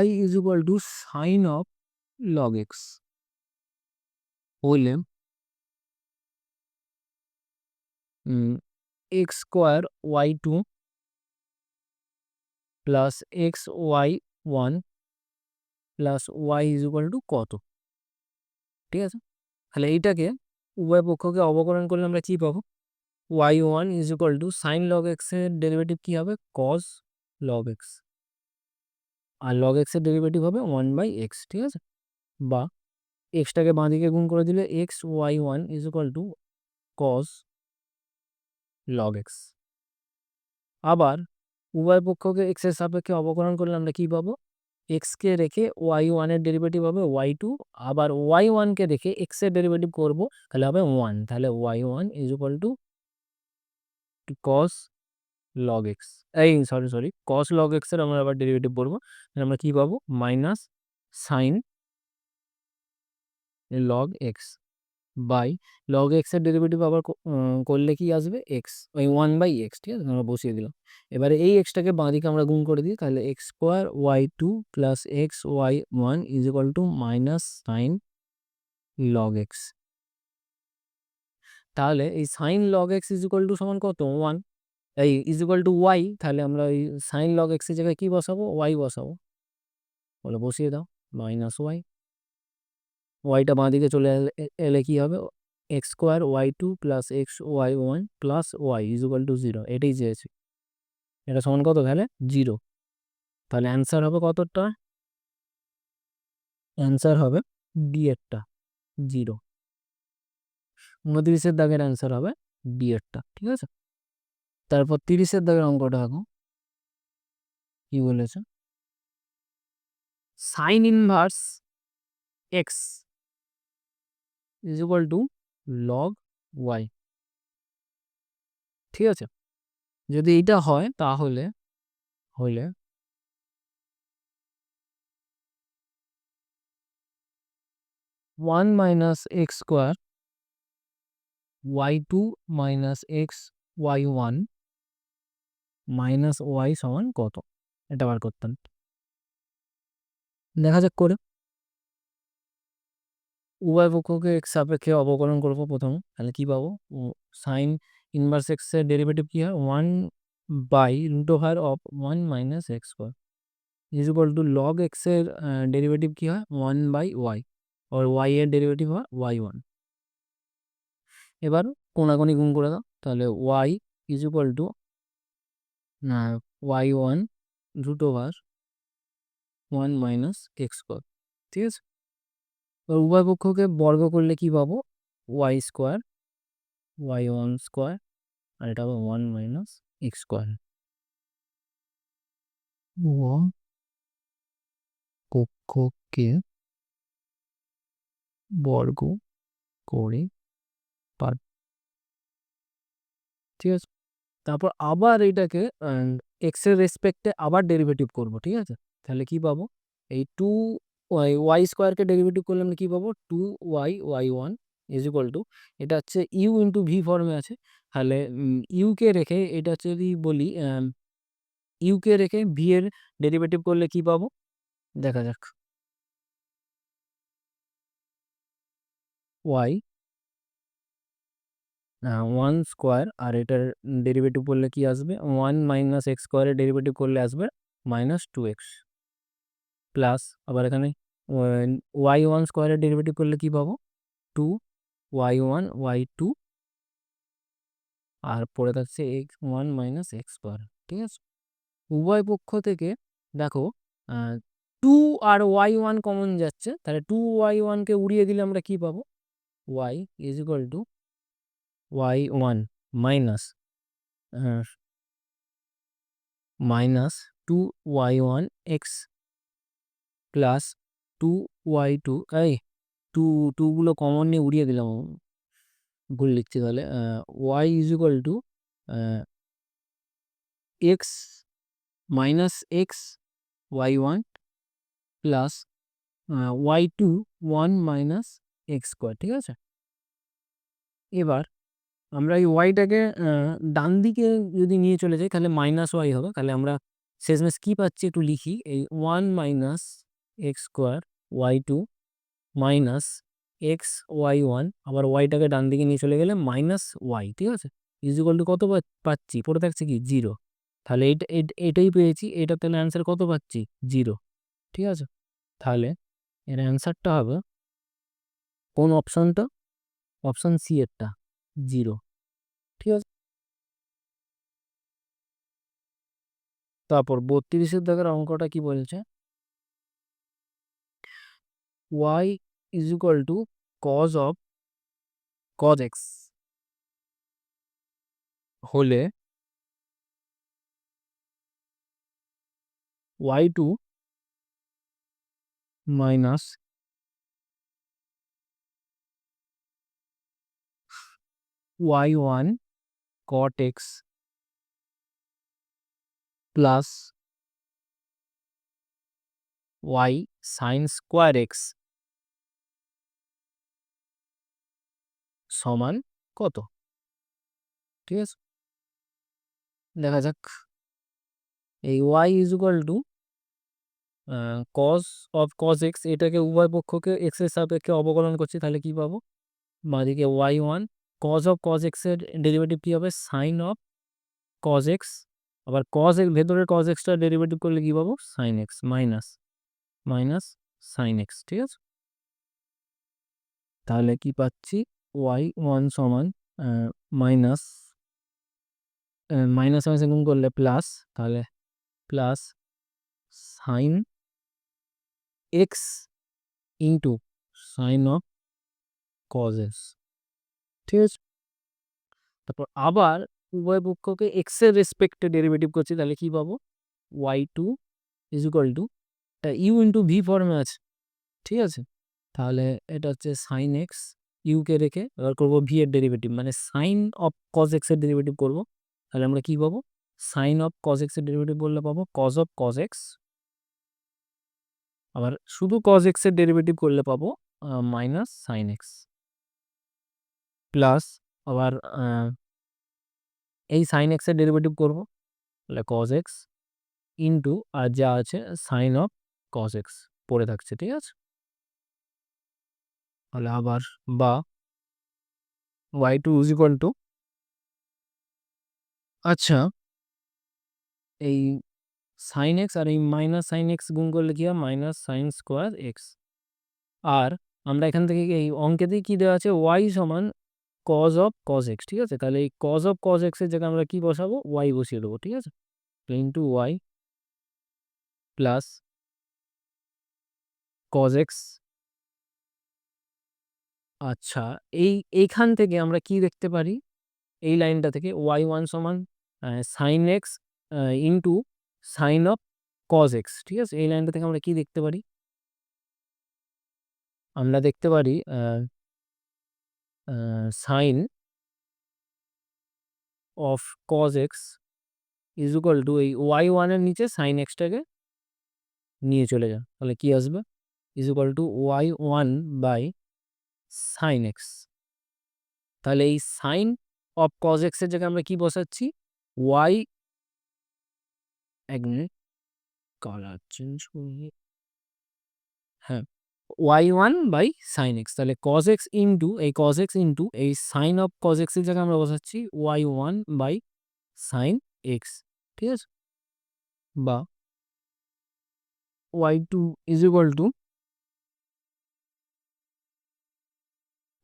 Speaker 2: y is equal to sine of log x হলে x square y two plus x y one plus y is equal to কত? ঠিক আছে, তাহলে এইটাকে উভয় পক্ষকে অবকলন করলে আমরা কি পাবো? Y one is equal to sine log এক্সের ডেরিভেটিভ কি হবে? কজ লগ এক্স, আর লগ এক্সের ডেরিভেটিভ হবে 1/x। ঠিক আছে, বা এক্সটাকে বাঁ দিকে গুণ করে দিলে x y one is equal to cos log x. আবার উভয় পক্ষকে এক্স এর সাপেক্ষে অবকলন করলে আমরা কি পাবো? এক্স কে রেখে ওয়াই ওয়ানের ডেরিভেটিভ হবে ওয়াই টু, আবার ওয়াই ওয়ানকে রেখে এক্স এর ডেরিভেটিভ করবো, তাহলে হবে 1। তাহলে y one is equal to cos log x, এই সরি কস লগ এক্স এর আমরা আবার ডেরিভেটিভ করবো, তাহলে আমরা কি পাবো? Minus sine log x by log x এর ডেরিভেটিভ আবার করলে কি আসবে? এক্স, ওই 1/x। ঠিক আছে, আমরা বসিয়ে দিলাম। এবারে এই এক্সটাকে বাঁ দিকে আমরা গুণ করে দিই, তাহলে x square y two plus x y one is equal to minus sine log x. তাহলে এই sine log x is equal to সমান কত? 1। এই ইজ ইকুয়াল টু ওয়াই, তাহলে আমরা এই সাইন লগ এক্স এর জায়গায় কি বসাবো? ওয়াই বসাবো, বলে বসিয়ে দাও মাইনাস ওয়াই। ওয়াইটা বাঁ দিকে চলে এলে কি হবে? X square y two plus x y one plus y is equal to 0, এটাই চেয়েছি। এটা সমান কত তাহলে? 0। তাহলে অ্যান্সার হবে কতটা? অ্যান্সার হবে ডি এরটা 0। 29-এর দাগের অ্যান্সার হবে ডি এরটা। ঠিক আছে, তারপর 30-এর দাগের অঙ্কটা দেখো কি বলেছে। Sine inverse x is equal to log y. ঠিক আছে, যদি এইটা হয় তাহলে হলে 1 minus x square y two minus x y one minus y সমান কত? এটা বার করতাম, দেখা যাক করে। উভয় পক্ষকে এক্স সাপেক্ষে অবকলন করবো প্রথম, তাহলে কি পাবো? সাইন ইনভার্স এক্স এর ডেরিভেটিভ কি হয়? 1/√অফ 1 - x² is equal to log x এর ডেরিভেটিভ কি হয়? 1/y, আর ওয়াই এর ডেরিভেটিভ হয় ওয়াই ওয়ান। এবার কোনাকুনি গুণ করে দাও, তাহলে y is equal to y one √1 - x²। ঠিক আছে, এবার উভয় পক্ষকে বর্গ করলে কি পাবো? Y square y one square, আর এটা হবে 1 - x²। উভয় পক্ষকে বর্গ করে পার। ঠিক আছে, তারপর আবার এইটাকে এক্স এর রেসপেক্টে আবার ডেরিভেটিভ করব। ঠিক আছে, তাহলে কি পাবো? এই ওয়াই স্কোয়ারকে ডেরিভেটিভ করলে আমরা কি পাবো? 2y y one is equal to, এটা হচ্ছে ইউ ইন্টু ভি ফর্মে আছে, তাহলে ইউকে রেখে এটা হচ্ছে যদি বলি ইউকে রেখে ভি এর ডেরিভেটিভ করলে কি পাবো? দেখা যাক। ওয়াই 1 স্কোয়ার, আর এটার ডেরিভেটিভ করলে কি আসবে? 1 - x² ডেরিভেটিভ করলে আসবে -2x, প্লাস আবার এখানে ওয়াই ওয়ান স্কোয়ারের ডেরিভেটিভ করলে কি পাবো? 2y1 y2, আর পড়ে থাকছে x1 - x²। ঠিক আছে, উভয় পক্ষ থেকে দেখো 2 আর ওয়াই ওয়ান কমন যাচ্ছে, তাহলে 2y1কে উড়িয়ে দিলে আমরা কি পাবো? Y is equal to y1 minus minus 2y1 x plus 2y2 এই টুগুলো কমন নিয়ে উড়িয়ে দিলাম, ভুল লিখছি তাহলে। Y is equal to x minus x y1 plus y2 1 minus x square, ঠিক আছে। এবার আমরা এই ওয়াইটাকে ডান দিকে যদি নিয়ে চলে যাই তাহলে মাইনাস ওয়াই হবে, তাহলে আমরা শেষমেশ কী পাচ্ছি একটু লিখি, এই 1 minus x square y2 minus x y1, আবার ওয়াইটাকে ডান দিকে নিয়ে চলে গেলে মাইনাস ওয়াই, ঠিক আছে। ইজ ইকুয়াল টু কত পাচ্ছি, পড়ে থাকছে কি 0, তাহলে এটাই পেয়েছি, এটা তাহলে অ্যান্সার কত পাচ্ছি 0, ঠিক আছে। তাহলে এর অ্যান্সারটা হবে কোন অপশানটা, অপশান সি এরটা 0, ঠিক আছে। তারপর 32-এর দাগের অঙ্কটা কি বলছে, y is equal to cos of cos x হলে y2 minus y1 cot x plus y sine square x সমান কত, ঠিক আছে। দেখা যাক, এই y is equal to cos of cos x, এটাকে উভয় পক্ষকে এক্স এর সাপেক্ষে অবকলন করছি, তাহলে কি পাবো, বাঁদিকে y1 cos of cos x এর ডেরিভেটিভ কি হবে সাইন অফ কজ এক্স, আবার কজ এক্স ভেতরের কজ এক্সটা ডেরিভেটিভ করলে কি পাবো sine x minus minus sine x, ঠিক আছে। তাহলে কি পাচ্ছি y1 সমান মাইনাস মাইনাস মাইনাসে গুণ করলে প্লাস, তাহলে plus sine x into sine of cos x, ঠিক আছে। তারপর আবার উভয় পক্ষকে এক্স এর রেসপেক্টে ডেরিভেটিভ করছি, তাহলে কি পাবো y2 is equal to u into v ফর্মে আছে, ঠিক আছে। তাহলে এটা হচ্ছে সাইন এক্স, ইউকে রেখে এবার করবো ভি এর ডেরিভেটিভ, মানে সাইন অফ কজ এক্স এর ডেরিভেটিভ করবো, তাহলে আমরা কি পাবো সাইন অফ কজ এক্স এর ডেরিভেটিভ বললে পাবো কজ অফ কজ এক্স, আবার শুধু কজ এক্স এর ডেরিভেটিভ করলে পাবো মাইনাস সাইন এক্স প্লাস, আবার এই সাইন এক্স এর ডেরিভেটিভ করবো, তাহলে কজ এক্স ইন্টু আর যা আছে সাইন অফ কজ এক্স পড়ে থাকছে, ঠিক আছে। তাহলে আবার বা y2 ইজ ইকুয়াল টু, আচ্ছা এই সাইন এক্স আর এই মাইনাস সাইন এক্স গুণ করলে কি হয় মাইনাস সাইন স্কোয়ার এক্স, আর আমরা এখান থেকে এই অঙ্কেতেই কি দেওয়া আছে ওয়াই সমান কজ অফ কজ এক্স, ঠিক আছে। তাহলে এই কজ অফ কজ এক্সের জায়গায় আমরা কি বসাবো ওয়াই বসিয়ে দেবো, ঠিক আছে। Into y plus cos x, আচ্ছা এইখান থেকে আমরা কি দেখতে পারি, এই লাইনটা থেকে y1 সমান sine x into sine of cos x, ঠিক আছে। এই লাইনটা থেকে আমরা কি দেখতে পারি, আমরা দেখতে পারি sine of cos x is equal to এই y1 এর নিচে সাইন এক্সটাকে নিয়ে চলে যান, তাহলে কি আসবে is equal to y1 by sine x, তাহলে এই সাইন অফ কজ এক্স এর জায়গায় আমরা কি বসাচ্ছি ওয়াই, এক মিনিট কালার চেঞ্জ করি, হ্যাঁ y1 বাই সাইন এক্স, তাহলে cos x ইন্টু এই cos x ইন্টু এই সাইন অফ cos x এর জায়গায় আমরা বসাচ্ছি y1 বাই সাইন এক্স, ঠিক আছে। বা y2 is equal to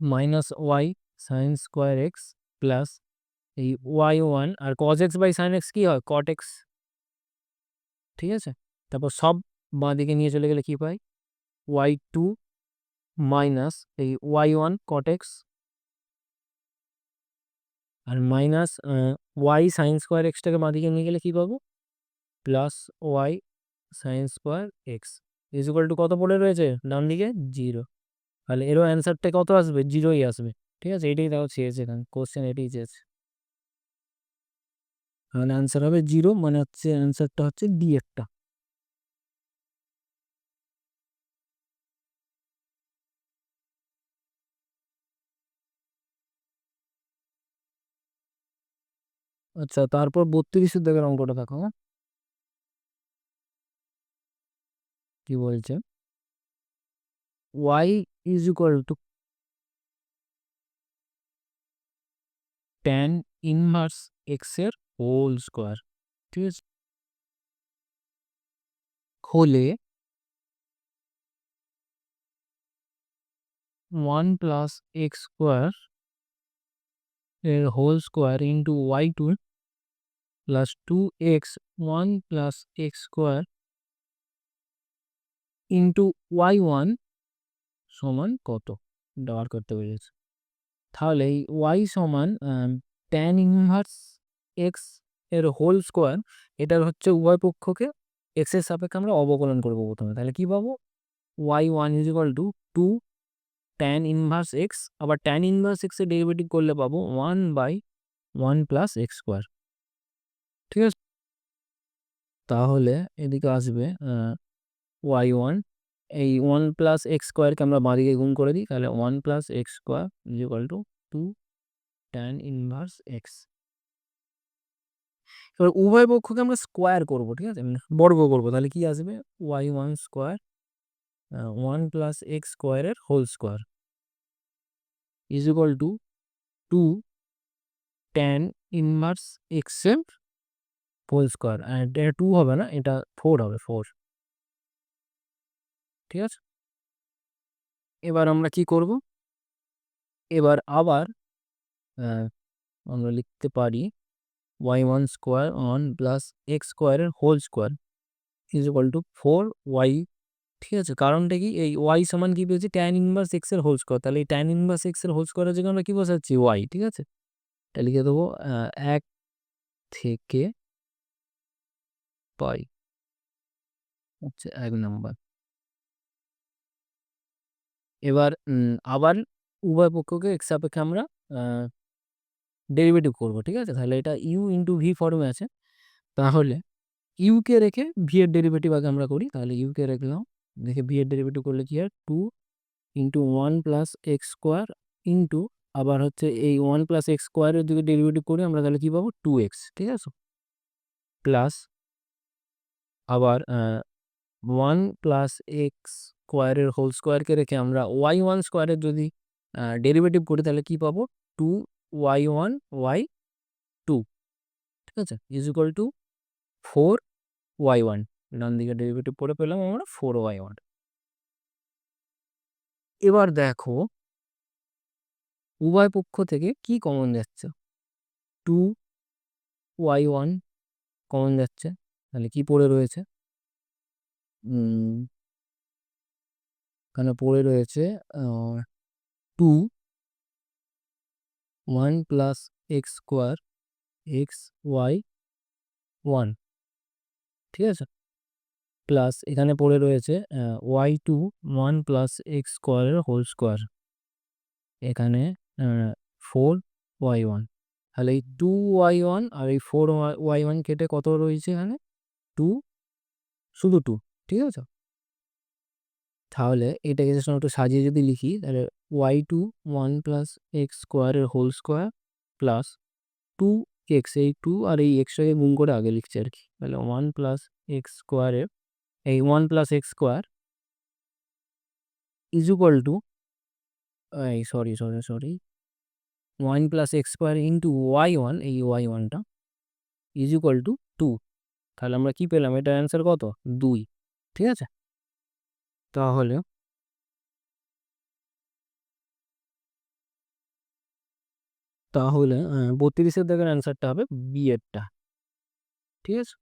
Speaker 2: minus y sine square x plus এই y1 আর cos x by sine x কি হয় cot x, ঠিক আছে। তারপর সব বাঁ দিকে নিয়ে চলে গেলে কি পাই y2 মাইনাস এই y1 cot x আর মাইনাস y সাইন স্কোয়ার এক্সটাকে বাঁদিকে নিয়ে গেলে কি পাবো, plus y sine square x is equal to কত পড়ে রয়েছে ডান দিকে, 0। তাহলে এরও অ্যান্সারটা কত আসবে, 0ই আসবে। ঠিক আছে, এটাই তাও চেয়েছে এখানে, কোশ্চেন এটাই চেয়েছে। তাহলে অ্যান্সার হবে 0, মানে হচ্ছে অ্যান্সারটা হচ্ছে ডি একটা। আচ্ছা, তারপর 32-এর দাগের অঙ্কটা দেখো। হ্যাঁ, কি বলছে, y is equal to tan inverse x এর হোল স্কোয়ার, ঠিক আছে, হলে 1 প্লাস এক্স স্কোয়ার এর whole square into y2 plus 2x 1 plus x square into y1 সমান কত, বার করতে পেরেছে। তাহলে এই y সমান ট্যান ইনভার্স এক্স এর হোল স্কোয়ার, এটার হচ্ছে উভয় পক্ষকে এক্স এর সাপেক্ষে আমরা অবকলন করবো প্রথমে। তাহলে কি পাবো, y1 is equal to 2 tan inverse x, আবার ট্যান ইনভার্স এক্স এর ডেরিভেটিভ করলে পাবো 1/1 প্লাস এক্স স্কোয়ার। ঠিক আছে, তাহলে এদিকে আসবে y1, এই 1 প্লাস এক্স স্কোয়ারকে আমরা বাঁদিকে গুণ করে দিই, তাহলে 1 plus x square is equal to 2 tan inverse x. এবার উভয় পক্ষকে আমরা স্কোয়ার করবো, ঠিক আছে, মানে বর্গ করবো। তাহলে কি আসবে, y1 স্কোয়ার 1 প্লাস এক্স স্কোয়ারের whole square is equal to 2 tan inverse x এর হোল স্কোয়ার। আর এটা 2 হবে না, এটা 4 হবে, 4। ঠিক আছে, এবার আমরা কি করব, এবার আবার আমরা লিখতে পারি y1 স্কোয়ার 1 প্লাস এক্স স্কোয়ারের whole square is equal to 4y। ঠিক আছে, কারণটা কি, এই y সমান কি পেয়েছি, ট্যান ইনভার্স এক্স এর হোল স্কোয়ার। তাহলে এই ট্যান ইনভার্স এক্স এর হোল স্কোয়ারের জায়গায় আমরা কি বসাচ্ছি, y। ঠিক আছে, এটা লিখে দেবো 1 থেকে পাই, হচ্ছে 1 নম্বর। এবার আবার উভয় পক্ষকে এক্স সাপেক্ষে আমরা ডেরিভেটিভ করবো। ঠিক আছে, তাহলে এটা ইউ ইন্টু ভি ফর্মে আছে। তাহলে ইউকে রেখে ভি এর ডেরিভেটিভ আগে আমরা করি। তাহলে ইউকে রাখলাম, দেখে ভি এর ডেরিভেটিভ করলে কি হয়, 2 into 1 plus x square into আবার হচ্ছে এই 1 প্লাস এক্স স্কোয়ারের যদি ডেরিভেটিভ করি আমরা, তাহলে কি পাবো, 2x। ঠিক আছে, প্লাস আবার 1 প্লাস এক্স স্কোয়ারের হোল স্কোয়ারকে রেখে আমরা y1 স্কোয়ারের যদি ডেরিভেটিভ করি, তাহলে কি পাবো, 2y1 y2। ঠিক আছে, ইজ ইকুয়াল টু 4y1, ডান দিকে ডেরিভেটিভ করে পেলাম আমরা 4y1। এবার দেখো উভয় পক্ষ থেকে কি কমন যাচ্ছে, 2y1 কমন যাচ্ছে, তাহলে কি পড়ে রয়েছে, এখানে পড়ে রয়েছে 2 1 plus x square x y 1। ঠিক আছে, প্লাস এখানে পড়ে রয়েছে y2 1 প্লাস এক্স স্কোয়ারের হোল স্কোয়ার, এখানে 4y1। তাহলে এই 2y1 আর এই 4y1 কেটে কত রয়েছে এখানে, 2, শুধু 2। ঠিক আছে, তাহলে এটাকে just আমরা একটু সাজিয়ে যদি লিখি, তাহলে y2 1 প্লাস এক্স স্কোয়ারের হোল স্কোয়ার প্লাস 2x, এই 2 আর এই এক্সটাকে গুণ করে আগে লিখছি আর কি। তাহলে 1 প্লাস এক্স স্কোয়ারের, এই 1 plus x square is equal to, এই sorry sorry sorry 1 plus x square into y1, এই y1টা ইজ ইকুয়াল টু 2। তাহলে আমরা কি পেলাম, এটার অ্যান্সার কত, 2। ঠিক আছে, তাহলে তাহলে 32-এর দাগের অ্যান্সারটা হবে বি এরটা। ঠিক আছে।